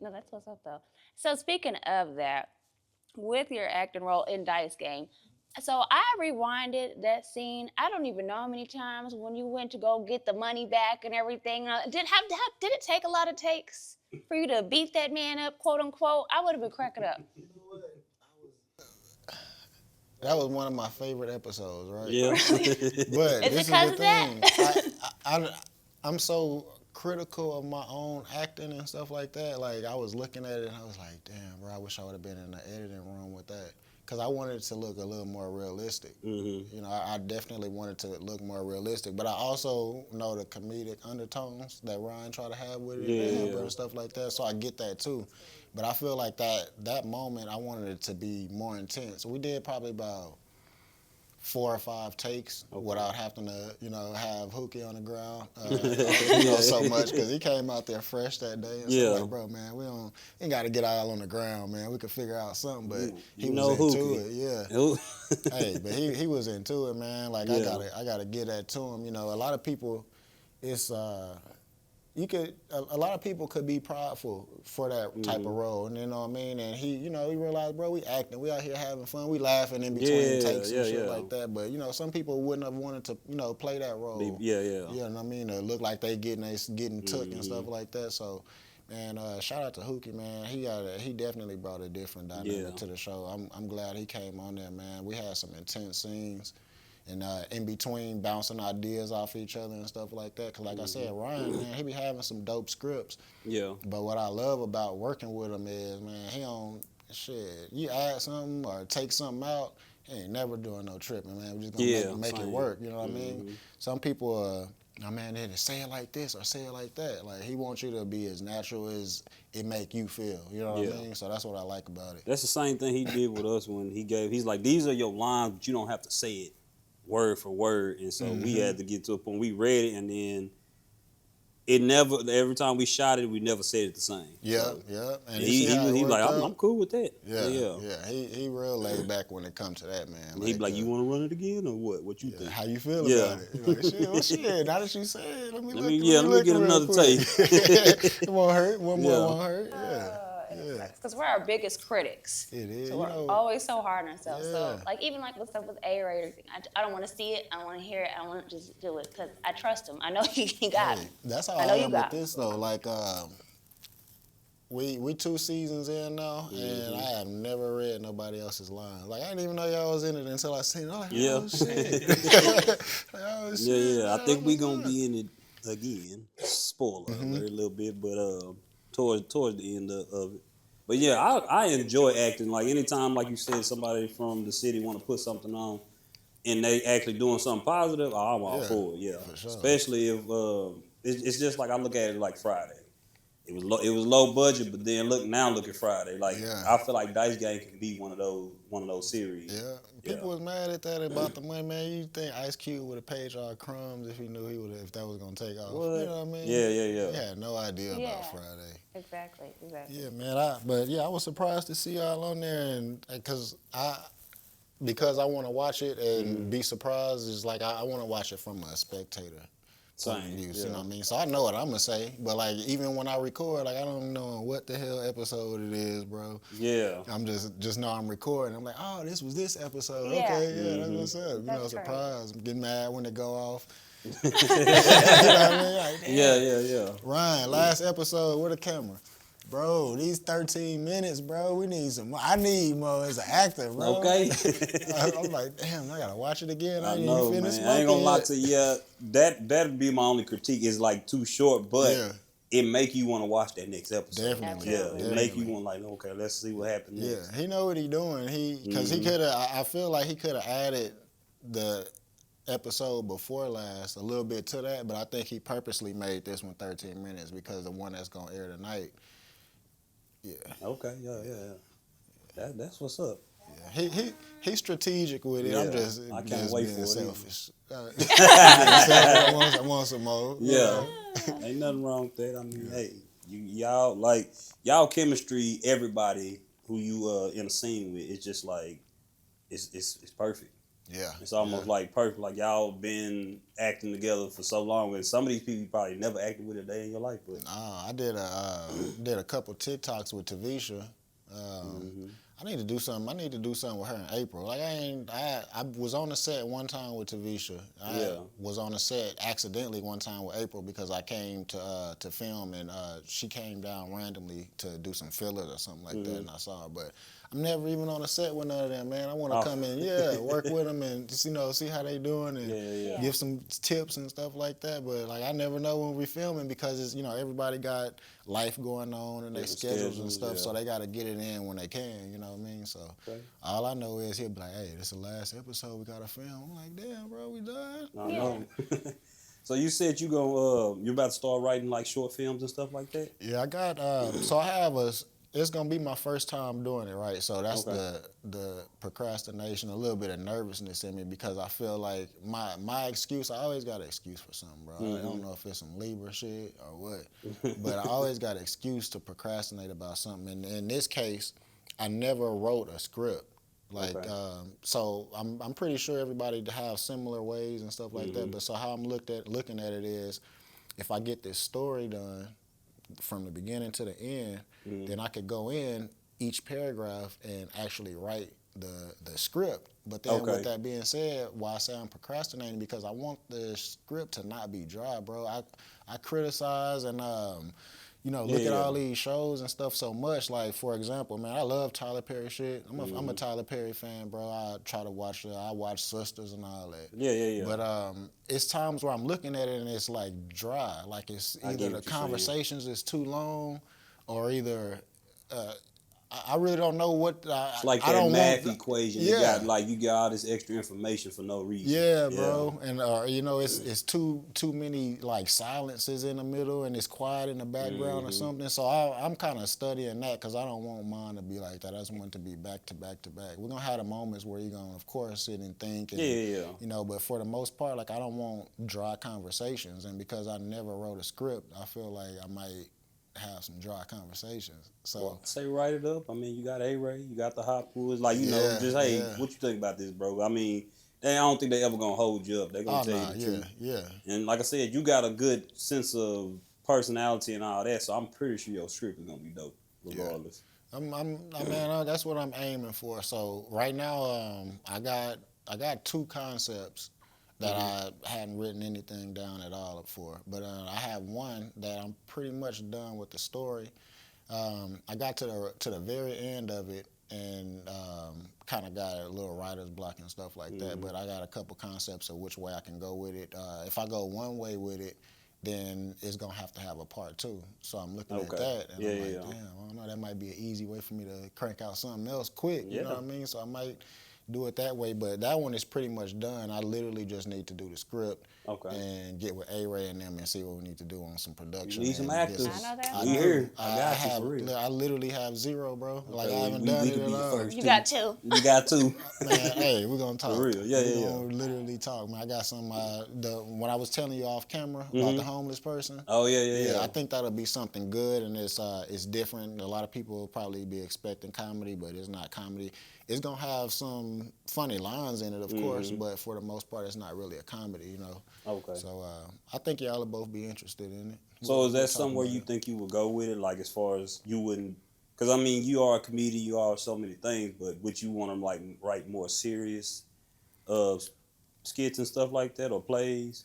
No, that's what's up though. So speaking of that, with your acting role in Dice Game, so I rewinded that scene. I don't even know how many times when you went to go get the money back and everything. Did it take a lot of takes for you to beat that man up, quote unquote? I would have been cracking up. That was one of my favorite episodes, right? Yeah. But Is it this is 'cause the of that? thing. I'm so critical of my own acting and stuff like that. Like I was looking at it and I was like, damn, bro, I wish I would have been in the editing room with that. because I wanted it to look a little more realistic. Mm-hmm. You know, I definitely wanted to look more realistic, but I also know the comedic undertones that Ryan tried to have with it and stuff like that. So I get that too. But I feel like that moment, I wanted it to be more intense. We did probably about 4 or 5 takes without having to, you know, have Hookie on the ground, so much, because he came out there fresh that day. And so like, bro, man, we ain't got to get all on the ground, man. We could figure out something, but he was into it, Hey, but he was into it, man. Like, I gotta give that to him. You know, a lot of people, it's a lot of people could be prideful for that type of role, and you know what I mean. And he realized, bro, we acting, we out here having fun, we laughing in between takes and shit like that. But you know, some people wouldn't have wanted to, you know, play that role. You know what I mean? Or look like they getting took and stuff like that. So, man, shout out to Hookie, man. He definitely brought a different dynamic to the show. I'm glad he came on there, man. We had some intense scenes. And in between, bouncing ideas off each other and stuff like that. Because like I said, Ryan, man, he be having some dope scripts. Yeah. But what I love about working with him is, man, he don't, you add something or take something out, he ain't never doing no tripping, man. We just gonna make it work, you know what I mean? Some people, man, they just say it like this or say it like that. Like, he wants you to be as natural as it make you feel, you know what I mean? So that's what I like about it. That's the same thing he did with us when he's like, these are your lines, but you don't have to say it word for word. And so we had to get to a point, we read it, and then every time we shot it, we never said it the same. And he like, I'm cool with that. He real laid back when it comes to that, man. He be like, you want to run it again or what you think? How you feel about it? Like, shit, now that you say it, let me get another taste. It won't hurt. One more won't hurt. Because we're our biggest critics. It is. So we're always so hard on ourselves. So, like, even like with stuff with A-rated, I don't want to see it. I don't want to hear it. I want to just do it because I trust him. I know he got it. That's how I am with this, though. Like, we 2 seasons in now, and I have never read nobody else's lines. Like, I didn't even know y'all was in it until I seen it. I'm like, oh, shit. I think we going to be in it again. Spoiler alert a little bit, but towards the end of it. But yeah, I enjoy acting. Like, anytime, like you said, somebody from the city want to put something on and they actually doing something positive, I'm all for it, for sure. Especially if it's just like I look at it like Friday. It was low budget, but then look at Friday. Like, I feel like Dice Game can be one of those series. People was mad at that about the money, man. You think Ice Cube would have paid y'all crumbs if he knew if that was gonna take off? What? You know what I mean? Yeah. He had no idea about Friday. Exactly. Yeah, man. I was surprised to see y'all on there, and because I want to watch it and be surprised. Is like I want to watch it from a spectator. You know what I mean? So I know what I'm gonna say, but like even when I record, like I don't know what the hell episode it is, bro. I'm just know I'm recording. I'm like, oh, this was this episode. Okay, that's what's up. You know, surprise. I'm getting mad when it go off. You know what I mean? Like, Ryan, last episode, where the camera? Bro, these 13 minutes, bro, we need some more. I need more as an actor, bro. Okay. I'm like, damn, I gotta watch it again. I know, man. I ain't gonna lie to you. That'd be my only critique. It's like too short, but it make you want to watch that next episode. Definitely. It make you want like, okay, let's see what happens next. He know what he doing. Because he could have. I feel like he could have added the episode before last a little bit to that, but I think he purposely made this one 13 minutes because the one that's gonna air tonight. Okay. That's what's up. He's strategic with it. I can't wait being for selfish. I want some more. Ain't nothing wrong with that. I mean, hey, y'all chemistry. Everybody who you in a scene with, it's just like it's perfect. It's almost like perfect. Like y'all been acting together for so long, and some of these people you probably never acted with a day in your life. But I did a couple TikToks with Tavisha. I need to do something. I need to do something with her in April. Like I was on the set one time with Tavisha. I was on the set accidentally one time with April because I came to film and she came down randomly to do some fillers or something like that, and I saw her. But I'm never even on a set with none of them, man. I want to come in, work with them and just, see how they doing and give some tips and stuff like that. But like I never know when we're filming because it's everybody got life going on and their schedules and stuff, so they got to get it in when they can, know what I mean? So Okay. all I know is he'll be like, hey, this is the last episode, we got to film. I'm like, damn, bro, we done? I know. So you said you're about to start writing like short films and stuff like that? Yeah, I got, so I have it's going to be my first time doing it, right? So that's the procrastination, a little bit of nervousness in me because I feel like my excuse, I always got an excuse for something, bro. I don't know if it's some Libra shit or what, but I always got an excuse to procrastinate about something. And in this case, I never wrote a script. Like, so I'm pretty sure everybody have similar ways and stuff like that. But so how I'm looking at it is, if I get this story done from the beginning to the end, then I could go in each paragraph and actually write the script. But then with that being said, why I say I'm procrastinating, because I want the script to not be dry, bro. I criticize and look at all these shows and stuff so much. Like, for example, man, I love Tyler Perry shit. I'm a Tyler Perry fan, bro. I try to watch I watch Sisters and all that. Yeah. But it's times where I'm looking at it and it's like dry. Like it's either the conversations is too long, or either I really don't know what. It's like that math equation. Yeah. You got all this extra information for no reason. Yeah, bro. And it's too many like silences in the middle, and it's quiet in the background or something. So I'm kind of studying that because I don't want mine to be like that. I just want it to be back to back to back. We're gonna have the moments where you're gonna, of course, sit and think. And, but for the most part, like, I don't want dry conversations, and because I never wrote a script, I feel like I might have some dry conversations. So say write it up. I mean, you got A-Ray, you got the Hot Woods. Like, what you think about this, bro? I mean, I don't think they ever gonna hold you up. They're gonna tell you the truth. Yeah. And like I said, you got a good sense of personality and all that, so I'm pretty sure your script is gonna be dope, regardless. That's what I'm aiming for. So right now, I got 2 concepts that I hadn't written anything down at all for. But I have one that I'm pretty much done with the story. I got to the very end of it and kind of got a little writer's block and stuff like that. But I got a couple concepts of which way I can go with it. If I go one way with it, then it's going to have a part 2. So I'm looking at that, and I'm like, damn, I don't know, that might be an easy way for me to crank out something else quick, you know what I mean? So I might do it that way, but that one is pretty much done. I literally just need to do the script and get with A-Ray and them and see what we need to do on some production. You need some actors. I know that. We here. I literally have 0, bro. Like, I haven't done it at all. You got 2. You got 2. Man, hey, we're going to talk. For real. We're going to literally talk, man. I got some, when I was telling you off camera about the homeless person. Oh, yeah. I think that'll be something good, and it's different. A lot of people will probably be expecting comedy, but it's not comedy. It's going to have some funny lines in it, of course, but for the most part, it's not really a comedy, you know. Okay. So I think y'all will both be interested in it. So is that somewhere you think you would go with it, like as far as you wouldn't, because I mean, you are a comedian, you are so many things, but would you want to like write more serious skits and stuff like that, or plays?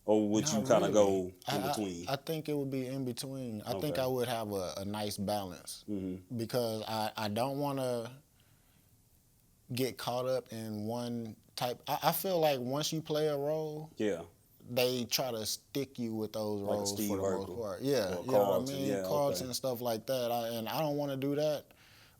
Or would you kind of go in between? I think it would be in between. I think I would have a nice balance because I don't want to get caught up in one type. I feel like once you play a role, they try to stick you with those roles for the most part. Yeah, you know what I mean? Carlton and stuff like that. And I don't want to do that.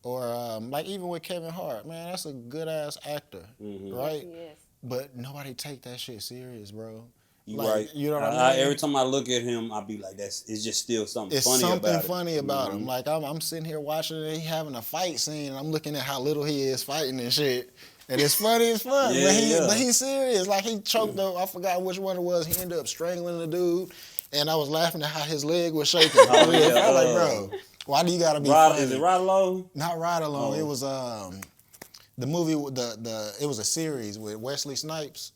Or like even with Kevin Hart, man, that's a good ass actor, right? Yes. But nobody take that shit serious, bro. You like, right. You know what I mean? Every time I look at him, I be like, it's just still something funny about it. It's something funny about him. Like, I'm sitting here watching it, he having a fight scene, and I'm looking at how little he is fighting and shit. And it's funny as fun. But he's serious. Like, he choked up, I forgot which one it was. He ended up strangling the dude, and I was laughing at how his leg was shaking. I was like, bro, why do you gotta be funny? Is it Ride Along? Not Ride Along. It was the movie, it was a series with Wesley Snipes.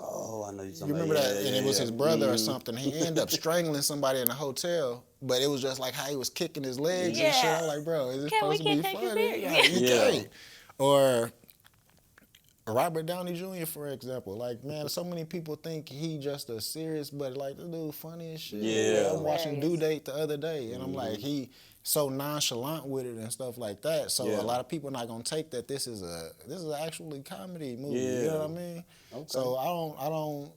Oh, I know you're talking about. You remember that? And it was his brother or something. He ended up strangling somebody in a hotel, but it was just like how he was kicking his legs and shit. I'm like, bro, is this supposed to be funny? You can't. Or Robert Downey Jr., for example. Like, man, so many people think he just a serious, but like, this dude funny as shit. Yeah. I'm watching Due Date the other day, and I'm like, he so nonchalant with it and stuff like that. So a lot of people are not gonna take that this is actually comedy movie. You know what I mean? Okay. So I don't.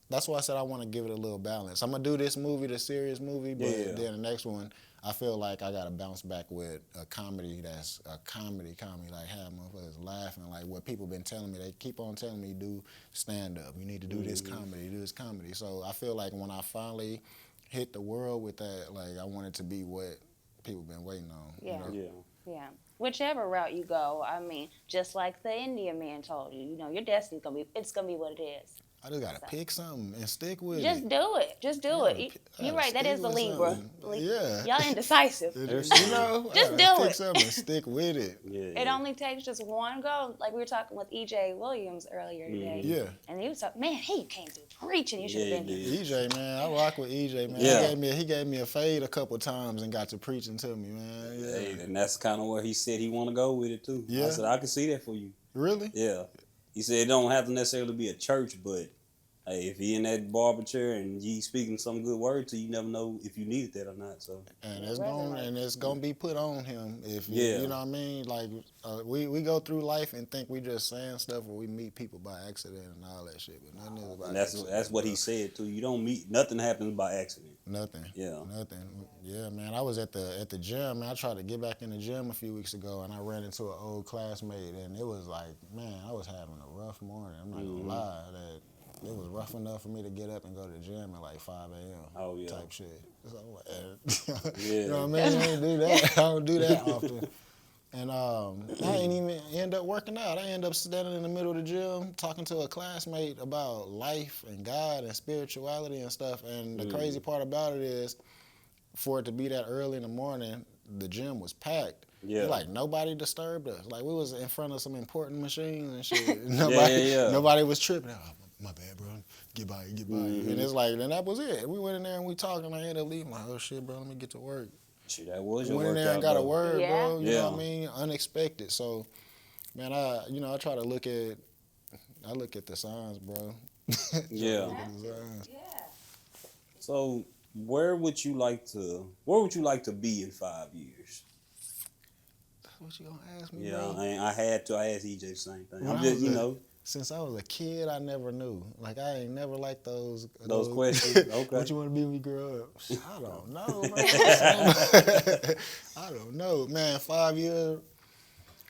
That's why I said I want to give it a little balance. I'm gonna do this movie, the serious movie, but then the next one, I feel like I gotta bounce back with a comedy that's a comedy, like have motherfuckers laughing. Like what people been telling me, they keep on telling me do stand up. You need to do this comedy, do this comedy. So I feel like when I finally hit the world with that, like I want it to be what people been waiting on. Yeah. You know? Yeah. Whichever route you go, I mean, just like the Indian man told you, your destiny's gonna be what it is. I just gotta pick something and stick with Just it. do it. Just do it. You're right. That is the Libra. Yeah. Y'all indecisive. You know, Just I do gotta it. pick something and stick with it. It only takes just one go. Like we were talking with E.J. Williams earlier today. Yeah. And he was talking, man, he came through preaching. You should have been here. EJ, man, I rock with EJ, man. Yeah. He gave me a fade a couple times and got to preaching to me, man. Yeah. Hey, and that's kind of where he said he want to go with it too. Yeah. I said I can see that for you. Really? Yeah. He said it don't have to necessarily be a church, but hey, if he in that barber chair and you speaking some good word to you, never know if you needed that or not. So And it's gonna be put on him if Yeah. you know what I mean. Like we go through life and think we just saying stuff, or we meet people by accident and all that shit, but nothing is by and accident. that's what he said too. You don't meet nothing happens by accident. Nothing. Yeah. Nothing. Yeah, man. I was at the gym, man. I tried to get back in the gym a few weeks ago, and I ran into an old classmate, and it was like, man, I was having a rough morning. I'm not gonna lie, that it was rough enough for me to get up and go to the gym at like 5 a.m. Oh, yeah. Type shit. So I'm like, Yeah. you know what I mean? I don't do that. I don't do that often. And I didn't even end up working out. I ended up standing in the middle of the gym talking to a classmate about life and God and spirituality and stuff. And the crazy part about it is, for it to be that early in the morning, the gym was packed. Yeah. Like nobody disturbed us. Like we was in front of some important machines and shit. Nobody was tripping. Oh, my bad, bro. Get by you. And it's like, and that was it. We went in there and we talked, and I ended up leaving. Like, oh shit, bro, let me get to work. Shit, that was We your went in there and workout, got a though. word, Yeah. bro. You know what I mean? Unexpected. So, man, I try to look at the signs, bro. Yeah. Look at the signs. So where would you like to be in 5 years? What you gonna ask me, Yeah, bro? I had to. I asked EJ the same thing. When I'm I just, was since I was a kid, I never knew. Like I ain't never liked those questions. Okay. What you want to be when you grow up? I don't know, man. I don't know, man. 5 years.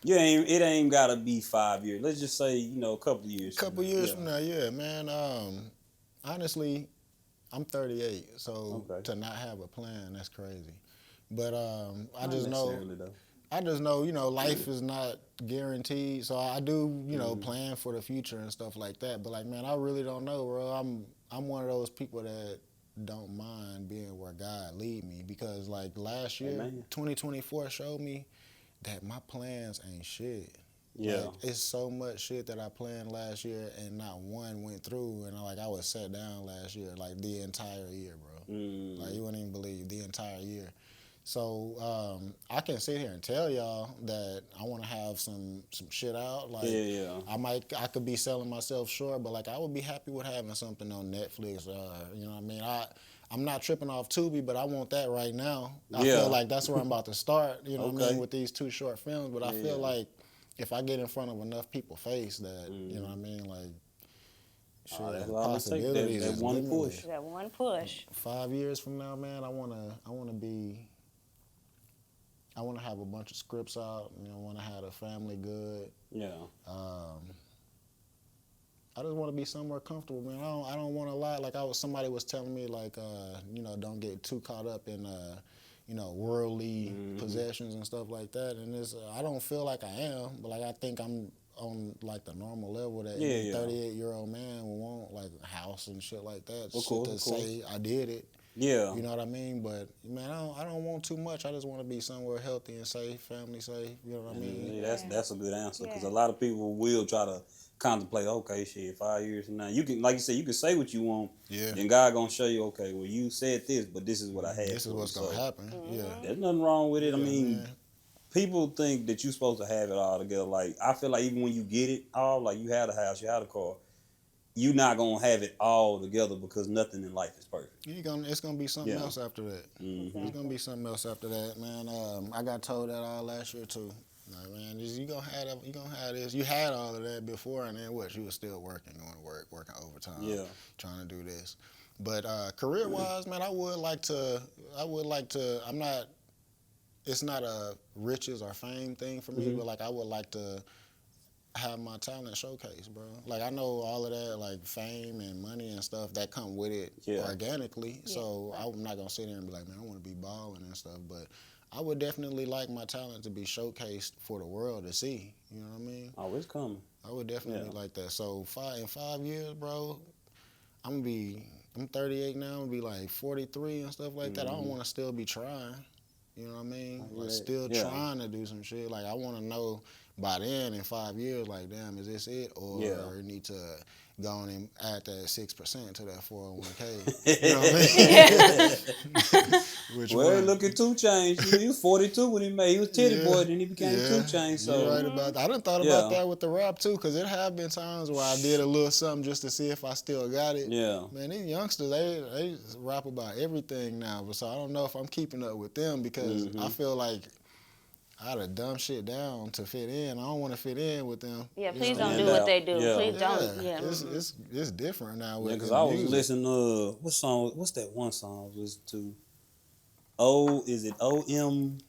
It ain't gotta be 5 years. Let's just say, a couple of years. Couple years from now, yeah, man. Honestly, I'm 38, so to not have a plan, that's crazy. But I just know, life is not guaranteed. So I do, plan for the future and stuff like that. But like, man, I really don't know, bro. I'm one of those people that don't mind being where God lead me, because like last year, 2024 showed me that my plans ain't shit. Yeah. Like, it's so much shit that I planned last year and not one went through. And I was set down last year, like the entire year, bro. Like you wouldn't even believe, the entire year. So I can sit here and tell y'all that I want to have some shit out. Like I could be selling myself short, but like I would be happy with having something on Netflix. You know what I mean? I'm not tripping off Tubi, but I want that right now. I feel like that's where I'm about to start. You know what I mean, with these 2 short films. But I feel like if I get in front of enough people's face, that you know what I mean, like. Sure, possibilities that is one limitless. push. That one push. 5 years from now, man, I wanna have a bunch of scripts out. I want to have the family good. Yeah. I just want to be somewhere comfortable, man. I don't want to lie. Like somebody was telling me, like, don't get too caught up in, worldly possessions and stuff like that. And I don't feel like I am, but like I think I'm on like the normal level that any 38-year-old man would want, like a house and shit like that. Say I did it. Yeah. You know what I mean? But man, I don't want too much. I just want to be somewhere healthy and safe, family safe. You know what I mean? Yeah, that's a good answer, because a lot of people will try to contemplate. Okay, shit, 5 years from now, you can, like you said, you can say what you want. Yeah. And God gonna show you. Okay, well, you said this, but this is what I had. This is what's gonna happen. Yeah. There's nothing wrong with it. Yeah, I mean. Man. People think that you're supposed to have it all together. Like, I feel like even when you get it all, like you had a house, you had a car, you're not going to have it all together, because nothing in life is perfect. It's going to be something else after that. It's going to be something else after that, man. I got told that all last year, too. Like, man, you going to have this. You had all of that before, and then what? You were still working, going to work, working overtime, trying to do this. But career-wise, man, I would like to, I'm not it's not a riches or fame thing for me, but like I would like to have my talent showcased, bro. Like I know all of that, like fame and money and stuff that come with it organically. Yeah. So I'm not gonna sit there and be like, man, I want to be balling and stuff. But I would definitely like my talent to be showcased for the world to see. You know what I mean? Oh, it's coming. I would definitely like that. So in 5 years, bro, I'm 38 now. I'm gonna be like 43 and stuff like that. I don't want to still be trying. You know what I mean? Like still trying to do some shit. Like I want to know by then in 5 years, like damn, is this it, or need to go on and add that 6% to that 401k? You know what I mean? Which Well, look at 2 Chainz. He was 42 when he made. He was Titty Boy, then he became 2 Chainz. So you're right about that. I done thought about that with the rap too, because it have been times where I did a little something just to see if I still got it. Yeah. Man, these youngsters, they rap about everything now. But so I don't know if I'm keeping up with them because I feel like I had to dumb shit down to fit in. I don't want to fit in with them. Yeah, please don't do what they do. Yeah. Please don't. Yeah. It's different now with because I was music. listening to what's that one song I was listening to? Is it OMB?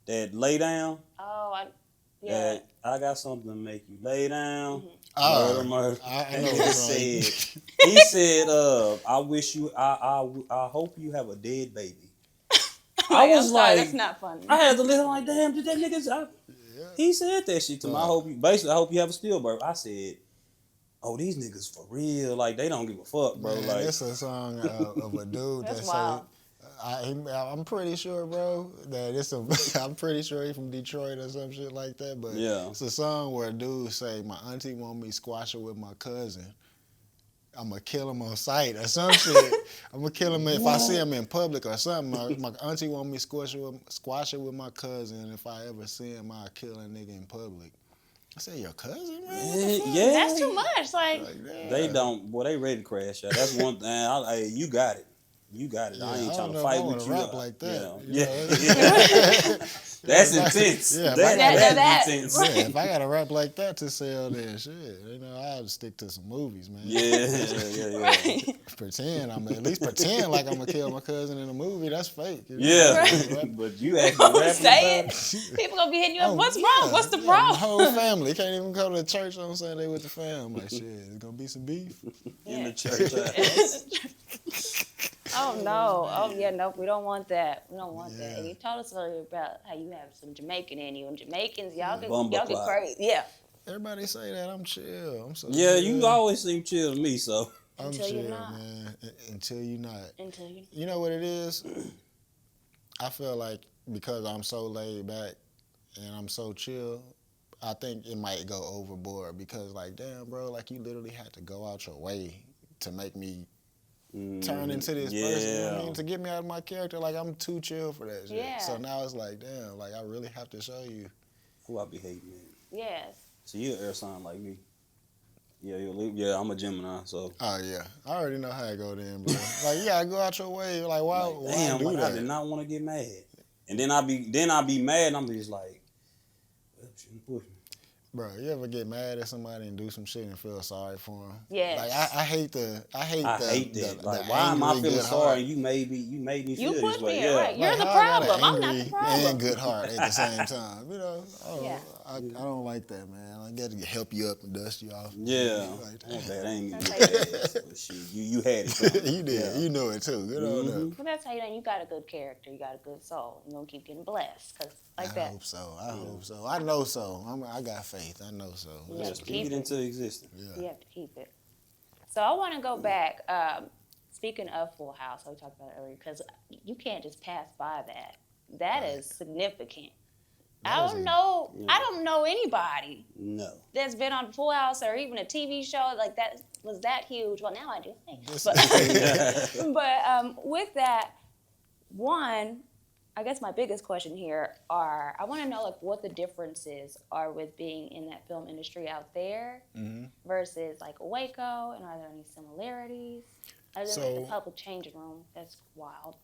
That Lay Down? Oh, That I got something to make you lay down. Murder. I know he said, I wish you, I hope you have a dead baby. I was like, that's not funny. I had to listen like, damn, did that nigga? He said that shit to me. I hope you have a stillbirth. I said, oh, these niggas for real. Like, they don't give a fuck, bro. Man, like, it's a song of a dude that wild. I'm pretty sure, bro, that I'm pretty sure he's from Detroit or some shit like that. But it's a song where a dude say, my auntie want me squash her with my cousin. I'm going to kill him on sight or some shit. I'm going to kill him if I see him in public or something. My auntie want me squash it with my cousin. If I ever see him, I'll kill a nigga in public. I said, your cousin, man? Yeah. That's too much. Like they don't, boy, they ready to crash out. That's one thing. Hey, you got it. You got it. I ain't trying to fight with you. Rap like that. Yeah. That's intense. Yeah, that's intense. Yeah, if I got to rap like that to sell, then shit, I'll stick to some movies, man. Yeah. right. Pretend at least pretend like I'm gonna kill my cousin in a movie. That's fake. But you actually rapping say about it. People gonna be hitting you up. What's wrong? What's the problem? The whole family can't even go to church on Sunday with the fam. Like shit, it's gonna be some beef in the church. Oh no! Oh yeah, nope. We don't want that. We don't want that. And you told us earlier about how you have some Jamaican in you, and Jamaicans, y'all get crazy. Yeah. Everybody say that I'm chill. I'm so chill. You always seem chill to me. So I'm Until chill, you're not. man. Until you're not. Until you. You know what it is? I feel like because I'm so laid back and I'm so chill, I think it might go overboard because like, damn, bro, like you literally had to go out your way to make me turn into this person, you know what I mean? To get me out of my character, like I'm too chill for that shit. Yeah. So now it's like, damn, like I really have to show you. who I be hating it. Yes. So you're an air sign like me. Yeah, I'm a Gemini, so. Oh yeah, I already know how it go then, bro. Like you gotta go out your way. Like why Damn, do that? I did not want to get mad, and then I be mad, and I'm just like, well, shouldn't push me. Bro, you ever get mad at somebody and do some shit and feel sorry for them? Yes. Like I hate that. Like, why am I feeling sorry? You made me feel this pushed way. me, Yeah. right. You're Like, the how I got problem. an I'm not the angry problem. and good heart at the same time. Yeah. I don't like that, man. I got to help you up and dust you off. Yeah. Like I want that angry Okay. ass. But shit, you had it. you did. Yeah. You know it too. Good on them. Well, that's how you got a good character. You got a good soul. You're going to keep getting blessed. Cause like I that. hope so. I hope so. I know so. I got faith. I know so. You have to Speak keep it it. into existence. Yeah. You have to keep it. So I want to go back. Speaking of Full House, we talked about it earlier, because you can't just pass by that. That is significant. I don't know anybody No. that's been on Full House or even a TV show like that was that huge. Well, now I do. But with that, one, I guess my biggest question here I want to know like what the differences are with being in that film industry out there versus like Waco, and are there any similarities? Other than like the public changing room, that's wild.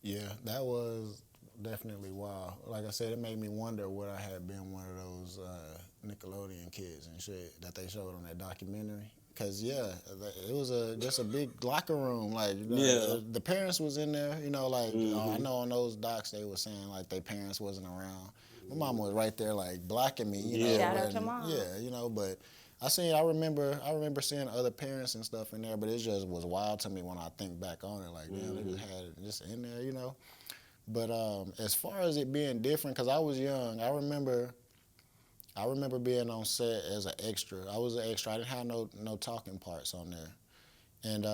Yeah, that was definitely wild. Like I said, it made me wonder would I have been one of those Nickelodeon kids and shit that they showed on that documentary. cause it was just a big locker room. Like, the parents was in there. You know, like I know on those docs they were saying like their parents wasn't around. My mom was right there, like blocking me. You know, Shout out to mom. Yeah, you know, but I remember seeing other parents and stuff in there, but it just was wild to me when I think back on it. Like, damn, they just had it just in there, you know. But as far as it being different, cause I was young, I remember being on set as an extra. I was an extra. I didn't have no talking parts on there, and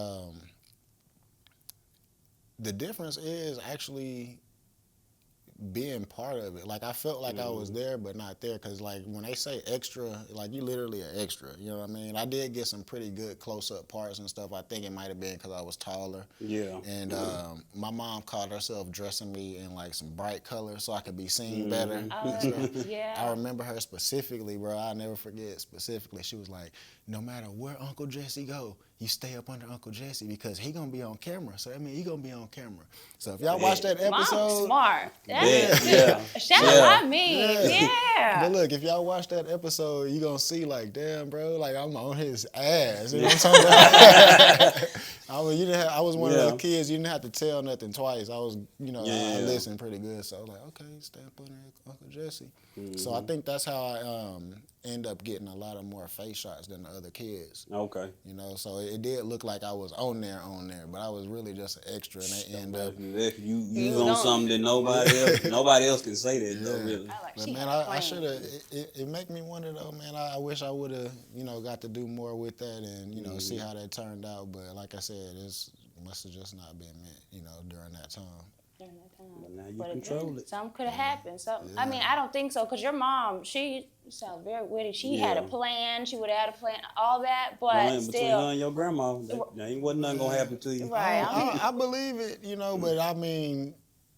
the difference is actually being part of it. Like, I felt like I was there but not there, because like when they say extra, like you literally an extra, you know what I mean? I did get some pretty good close-up parts and stuff. I think it might have been because I was taller. Yeah. And my mom called herself dressing me in like some bright colors so I could be seen better. Yeah. I remember her specifically, bro. I'll never forget specifically. She was like, no matter where Uncle Jesse go, you stay up under Uncle Jesse because he gonna be on camera. So I mean, he gonna be on camera. So if y'all watch that episode, Mom's smart. Yeah. Shout out, I mean, But look, if y'all watch that episode, you gonna see like, damn, bro, like I'm on his ass. You know what I'm talking about? I was one of those kids. You didn't have to tell nothing twice. I was, I listened pretty good. So I was like, okay, stay up under Uncle Jesse. So I think that's how I end up getting a lot of more face shots than the other kids. Okay. You know, so it did look like I was on there, but I was really just an extra, and they end up. You on something that nobody else can say that though, really. But man, I should have. It make me wonder though, man. I wish I would have, got to do more with that and see how that turned out. But like I said, it must have just not been meant, during that time. But now you control it. Something could have happened. I mean, I don't think so, because your mom, she sounds very witty. She had a plan. She would have had a plan, all that, but still. Between her and your grandma, there ain't wasn't nothing gonna happen to you. Right. I believe it, but I mean,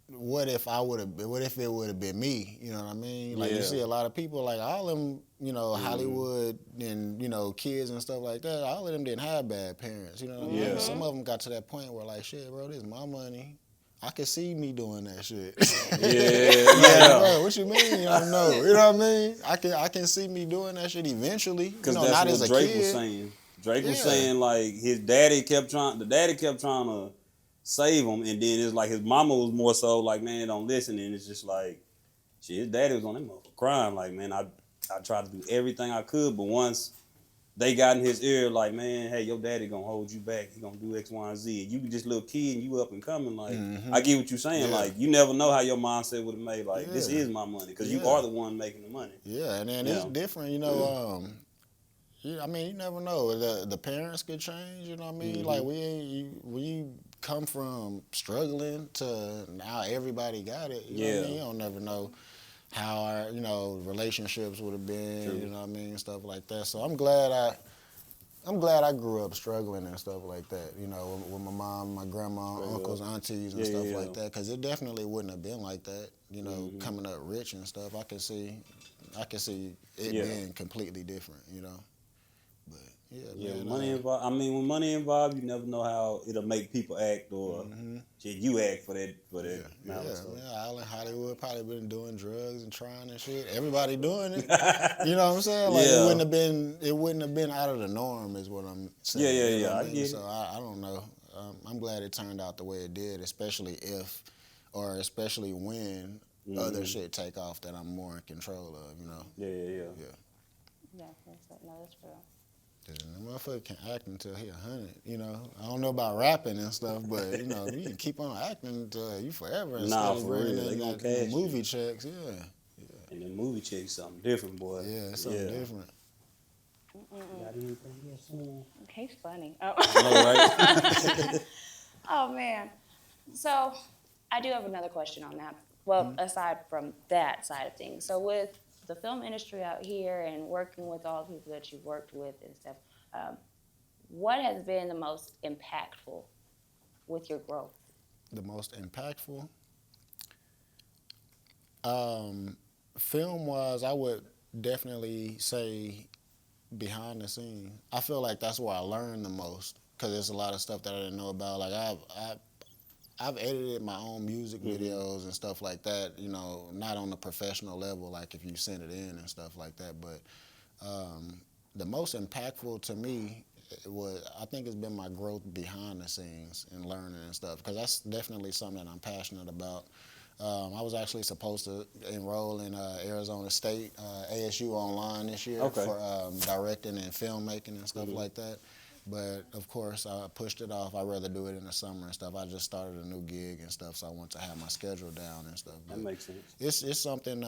what if it would have been me? You know what I mean? Like, you see a lot of people, like all of them, Hollywood and, kids and stuff like that, all of them didn't have bad parents. You know what I mean? Some of them got to that point where, like, shit, bro, this is my money. I can see me doing that shit. Yeah. Bro, what you mean? You don't know. You know what I mean? I can see me doing that shit eventually. Because that's not what as a Drake kid. Was saying. Drake was saying, like, the daddy kept trying to save him, and then it's like his mama was more so like, man, don't listen, and it's just like, shit, his daddy was on that motherfucker crying, like, man, I tried to do everything I could, but once they got in his ear, like, man, hey, your daddy gonna hold you back. He gonna do X, Y, and Z. And you just a little kid and you up and coming. Like, I get what you're saying. Like, you never know how your mindset would have made. Like, this is my money because you are the one making the money. Yeah, and then it's different, I mean, you never know. The parents could change, you know what I mean? Like, when you come from struggling to now everybody got it, you know what I mean? You don't never know how our, relationships would have been, you know what I mean, stuff like that. So I'm glad I grew up struggling and stuff like that, with my mom, my grandma, uncles, aunties, and stuff like that, because it definitely wouldn't have been like that, coming up rich and stuff. I can see it being completely different, But man, money involved. I mean, when money involved, you never know how it'll make people act or you act for that. All in Hollywood probably been doing drugs and trying and shit. Everybody doing it. You know what I'm saying? Like it wouldn't have been out of the norm, is what I'm saying. I get it. So I don't know. I'm glad it turned out the way it did, especially when other shit take off that I'm more in control of. Yeah. Yeah, that's real. The motherfucker can act until he 100, I don't know about rapping and stuff, but, you can keep on acting until you forever and for real. They in gonna that cash movie you. checks, And the movie checks something different, boy. Yeah, it's something different. Got anything else? He's funny. Right? Oh, man. So I do have another question on that. Well, aside from that side of things. So with the film industry out here and working with all the people that you've worked with and stuff, what has been the most impactful with your growth? The most impactful? Film-wise, I would definitely say behind the scene. I feel like that's where I learned the most, because there's a lot of stuff that I didn't know about. Like, I've edited my own music videos and stuff like that, not on a professional level, like if you send it in and stuff like that. But the most impactful to me I think it's been my growth behind the scenes and learning and stuff, because that's definitely something that I'm passionate about. I was actually supposed to enroll in Arizona State ASU online this year for directing and filmmaking and stuff like that. But of course, I pushed it off. I'd rather do it in the summer and stuff. I just started a new gig and stuff, so I want to have my schedule down and stuff. That makes sense. It's something,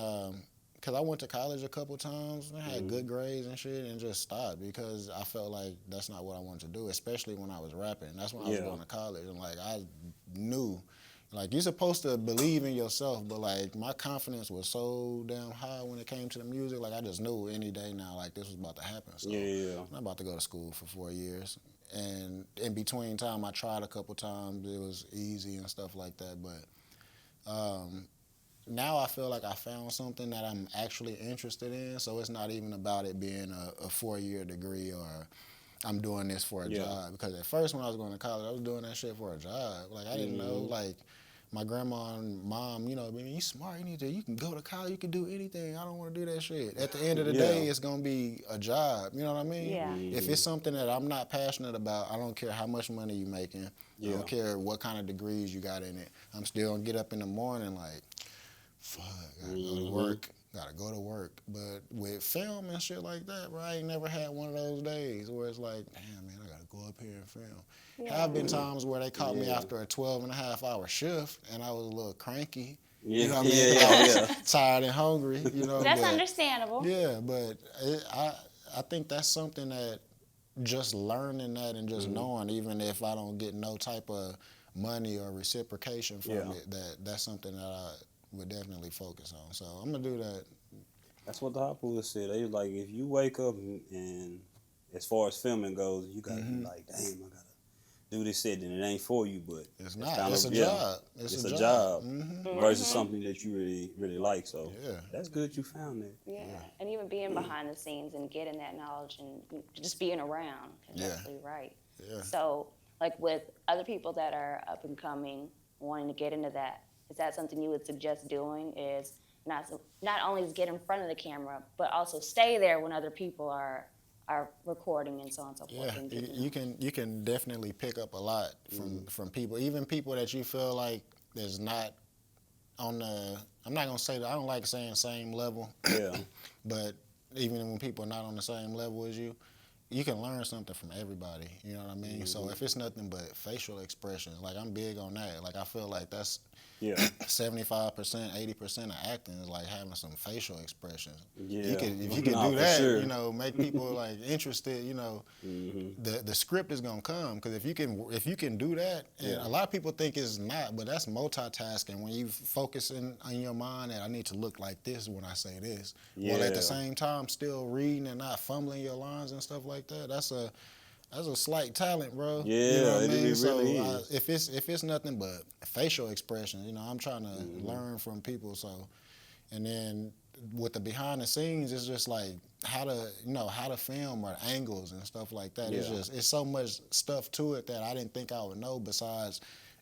because I went to college a couple times, I had good grades and shit, and just stopped because I felt like that's not what I wanted to do, especially when I was rapping. That's when I was going to college, and like I knew, like, you're supposed to believe in yourself, but like my confidence was so damn high when it came to the music. Like I just knew any day now, like this was about to happen. So I'm not about to go to school for 4 years. And in between time, I tried a couple times. It was easy and stuff like that. But now I feel like I found something that I'm actually interested in. So it's not even about it being a 4-year degree or I'm doing this for a job. Because at first when I was going to college, I was doing that shit for a job. Like I didn't know, like, my grandma and mom, you know, I mean, you smart, you can go to college, you can do anything. I don't want to do that shit. At the end of the day, it's going to be a job, you know what I mean? Yeah. If it's something that I'm not passionate about, I don't care how much money you're making. I don't care what kind of degrees you got in it. I'm still going to get up in the morning like, fuck, gotta go to work. Gotta go to work. But with film and shit like that, bro, I ain't never had one of those days where it's like, damn, man, I gotta go up here and film. Have been times where they caught me after a 12-and-a-half-hour shift and I was a little cranky. You know what I mean? I was tired and hungry, you know. That's understandable. Yeah, but I think that's something that just learning that and just knowing, even if I don't get no type of money or reciprocation from it, that's something that I would definitely focus on. So I'm gonna do that. That's what the Hot Poolers said. They was like, if you wake up and as far as filming goes, you gotta be like, damn, I gotta do this shit, and it ain't for you, but it's not. It's a job. It's a job versus something that you really, really like. So that's good you found that. Yeah, and even being behind the scenes and getting that knowledge and just being around is absolutely right. Yeah. So, like with other people that are up and coming, wanting to get into that, is that something you would suggest doing? Is not only just get in front of the camera, but also stay there when other people are recording and so on and so forth. Yeah, you can definitely pick up a lot from people, even people that you feel like is not on the. I'm not gonna say that. I don't like saying same level. Yeah. But even when people are not on the same level as you, you can learn something from everybody. You know what I mean? So if it's nothing but facial expressions, like I'm big on that. Like I feel like that's 75%, 80% of acting is like having some facial expressions. Yeah. If you can do that, you know, make people like interested, you know, the script is gonna come. Because if you can do that, and a lot of people think it's not, but that's multitasking. When you focus in your mind that I need to look like this when I say this, while at the same time still reading and not fumbling your lines and stuff like that. That's a slight talent, bro. Yeah, you know what I mean? It really is. If it's nothing but facial expressions, you know, I'm trying to learn from people. So, and then with the behind the scenes, it's just like how to film or angles and stuff like that. Yeah. It's so much stuff to it that I didn't think I would know besides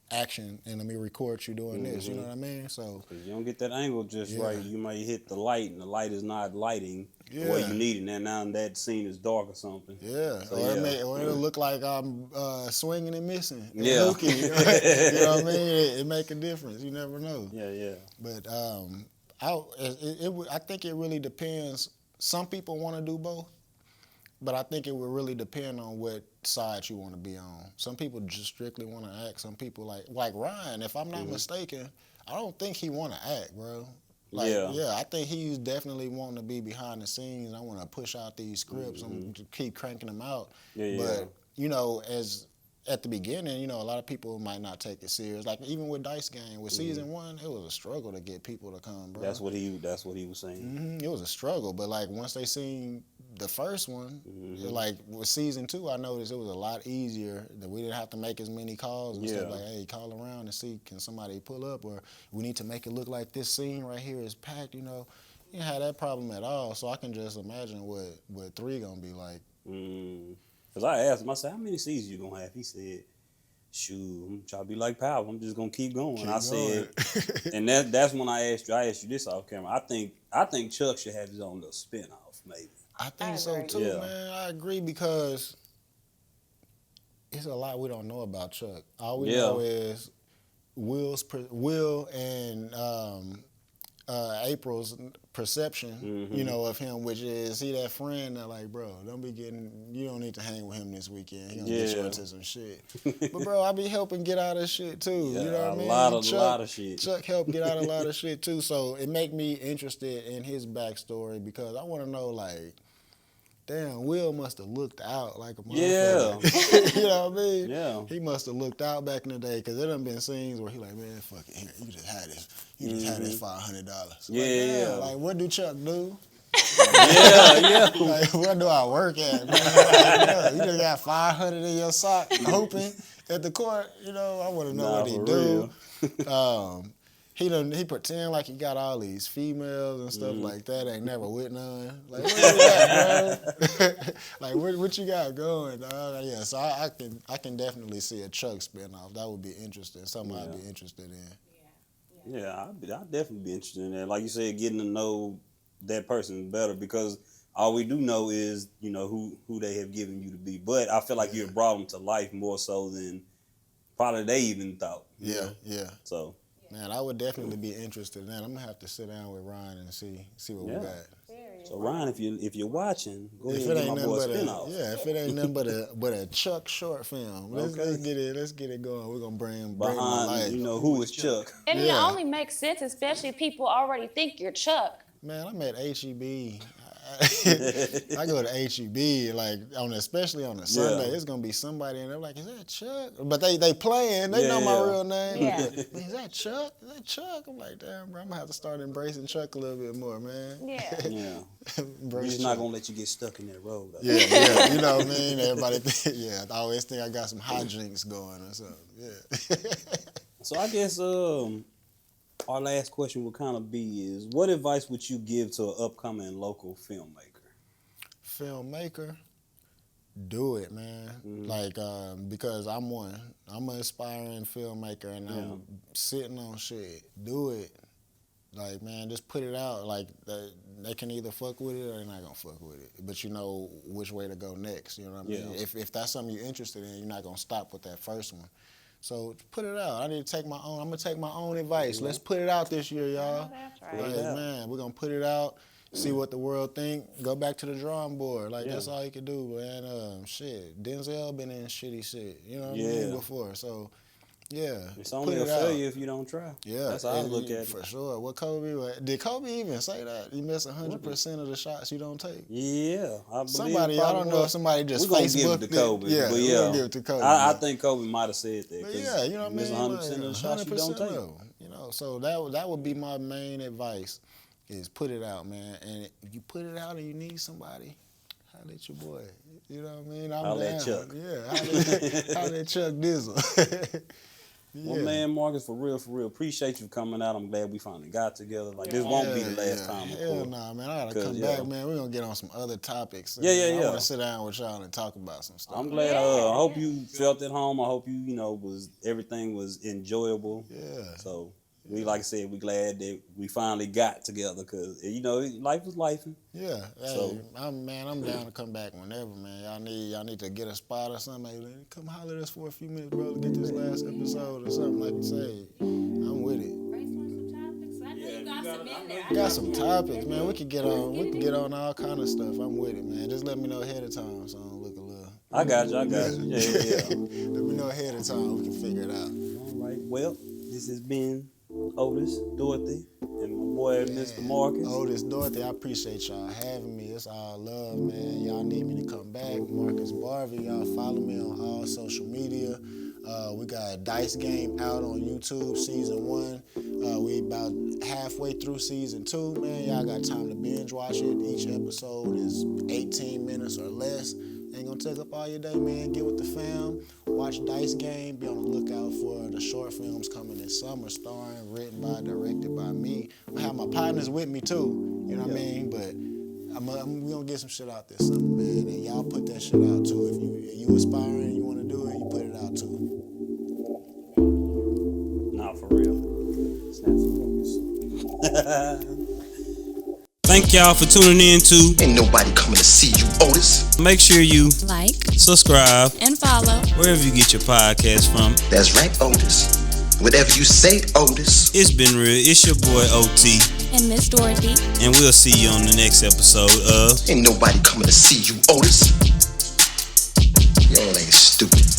action and let me record you doing this. You know what I mean? So you don't get that angle just right. You might hit the light and the light is not lighting the way you need it, and now that scene is dark or something. Yeah. So or it'll look like I'm swinging and missing. And hooking, you know what I mean? It make a difference. You never know. Yeah. But I think it really depends. Some people want to do both. But I think it would really depend on what side you want to be on. Some people just strictly want to act. Some people like Ryan, if I'm not mistaken, I don't think he want to act, bro. I think he's definitely wanting to be behind the scenes. I want to push out these scripts and keep cranking them out. But, you know, as at the beginning, you know, a lot of people might not take it serious. Like even with Dice Game, with season 1, it was a struggle to get people to come, bro. That's what he was saying. It was a struggle, but like once they seen the first one, like with season 2, I noticed it was a lot easier that we didn't have to make as many calls and stuff like, hey, call around and see can somebody pull up, or we need to make it look like this scene right here is packed. You know, you didn't have that problem at all. So I can just imagine what 3 gonna be like. Because I asked him, I said, how many seasons you gonna have? He said, shoot, I'm trying to be like Power. I'm just gonna keep going. I said, and that's when I asked you this off camera. I think Chuck should have his own little spinoff, maybe. I think so too, man. I agree because it's a lot we don't know about Chuck. All we Yeah. know is Will and April's perception, you know, of him, which is he that friend that like, bro, you don't need to hang with him this weekend. He gonna get you into some shit. But bro, I be helping get out of shit too. Yeah, you know what I mean? a lot of shit. Chuck helped get out a lot of shit too. So it make me interested in his backstory because I want to know like, damn, Will must have looked out like a motherfucker. You know what I mean? Yeah. He must have looked out back in the day because there done been scenes where he like, man, fuck it, here, you just had this. You just had this $500. Yeah. Like, what do Chuck do? Yeah. Like, where do I work at? Man? Like, you just got 500 in your sock hoping at the court. You know, I want to know what he do. He pretend like he got all these females and stuff like that. Ain't never with none. Like, what you got, bro? Like, what you got going, dog? Yeah, so I can definitely see a Chuck spinoff. That would be interesting. Something I'd be interested in. Yeah, I'd definitely be interested in that. Like you said, getting to know that person better because all we do know is, you know, who they have given you to be. But I feel like you have brought them to life more so than probably they even thought. Yeah. So. Man, I would definitely be interested in that. I'm gonna have to sit down with Ryan and see what we got. So Ryan, if you're watching, go If ahead it and ain't get my boy nothing spinoff. if it ain't nothing but a Chuck short film, let's get it going. We're gonna bring him Behind, life. you know, who is Chuck? And it only makes sense, especially if people already think you're Chuck. Man, I'm at HEB. I go to HEB like especially on a Sunday. It's gonna be somebody and they're like, "Is that Chuck?" But they playing. They know my real name. Yeah. Is that Chuck? Is that Chuck? I'm like, damn, bro. I'm gonna have to start embracing Chuck a little bit more, man. Yeah. Yeah. Embrace He's Chuck. not gonna let you get stuck in that road. Though. Yeah, you know what I mean? Everybody I always think I got some hot drinks going or something. Yeah. So I guess our last question would kind of be is, what advice would you give to an upcoming local filmmaker? Filmmaker, do it, man. Like, because I'm an aspiring filmmaker and I'm sitting on shit. Do it. Like, man, just put it out. Like, they can either fuck with it or they're not gonna fuck with it. But you know which way to go next, you know what I mean? Yeah. If that's something you're interested in, you're not gonna stop with that first one. So put it out. I need to I'm gonna take my own advice. Let's put it out this year, y'all. That's right. Like, man, we're gonna put it out. See what the world think. Go back to the drawing board. Like that's all you can do, man. Shit, Denzel been in shitty shit. You know what I mean before. So, yeah. It's only a failure if you don't try. Yeah, that's how I look at it. For sure. Did Kobe even say that? You miss 100% of the shots you don't take. Yeah, I believe I don't know if somebody just we're gonna Facebooked give it to Kobe. Yeah, but we're gonna give it to Kobe. I think Kobe might have said that. But yeah, you know what I mean. 100% of the shots you don't take. You know, so that would be my main advice. Is put it out, man. And if you put it out and you need somebody, holla at your boy. You know what I mean? Holla at Chuck. Yeah, holla at Chuck Dizzle. Well, man, Marcus, for real, appreciate you coming out. I'm glad we finally got together. Like, this won't be the last time, of Hell course. nah, man. I gotta come back, man. We're gonna get on some other topics. Yeah. I wanna sit down with y'all and talk about some stuff. I'm glad. I hope you felt at home. I hope you, everything was enjoyable. Yeah. So, like I said, we glad that we finally got together because, life was lifing. Yeah. Hey, So- I'm down to come back whenever, man. Y'all need to get a spot or something. Hey, come holler at us for a few minutes, bro, to get this last episode or something like you say. I'm with it. Got some topics, man. We could get on all kind of stuff. I'm with it, man. Just let me know ahead of time so I don't look a little. I got you. Yeah. Let me know ahead of time. We can figure it out. All right. Well, this has been Otis, Dorothy, and my boy, Mr. Marcus. Otis, Dorothy, I appreciate y'all having me. It's all love, man. Y'all need me to come back. Marcus Barvey, y'all follow me on all social media. We got a dice game out on YouTube, season 1. We about halfway through season 2, man. Y'all got time to binge watch it. Each episode is 18 minutes or less. Ain't gonna take up all your day, man. Get with the fam, watch Dice Game, be on the lookout for the short films coming this summer, starring, written by, directed by me. I have my partners with me too, you know what I mean? But we gonna get some shit out this summer, man. And y'all put that shit out too. If you aspiring and you wanna do it, you put it out too. Nah, for real. Snap some focus. Thank y'all for tuning in to Ain't nobody coming to see you, Otis. Make sure you Like subscribe and follow wherever you get your podcast from. That's right, Otis. Whatever you say, Otis. It's been real. It's your boy OT. and Miss Dorothy. And we'll see you on the next episode of Ain't nobody coming to see you, Otis. Y'all ain't stupid.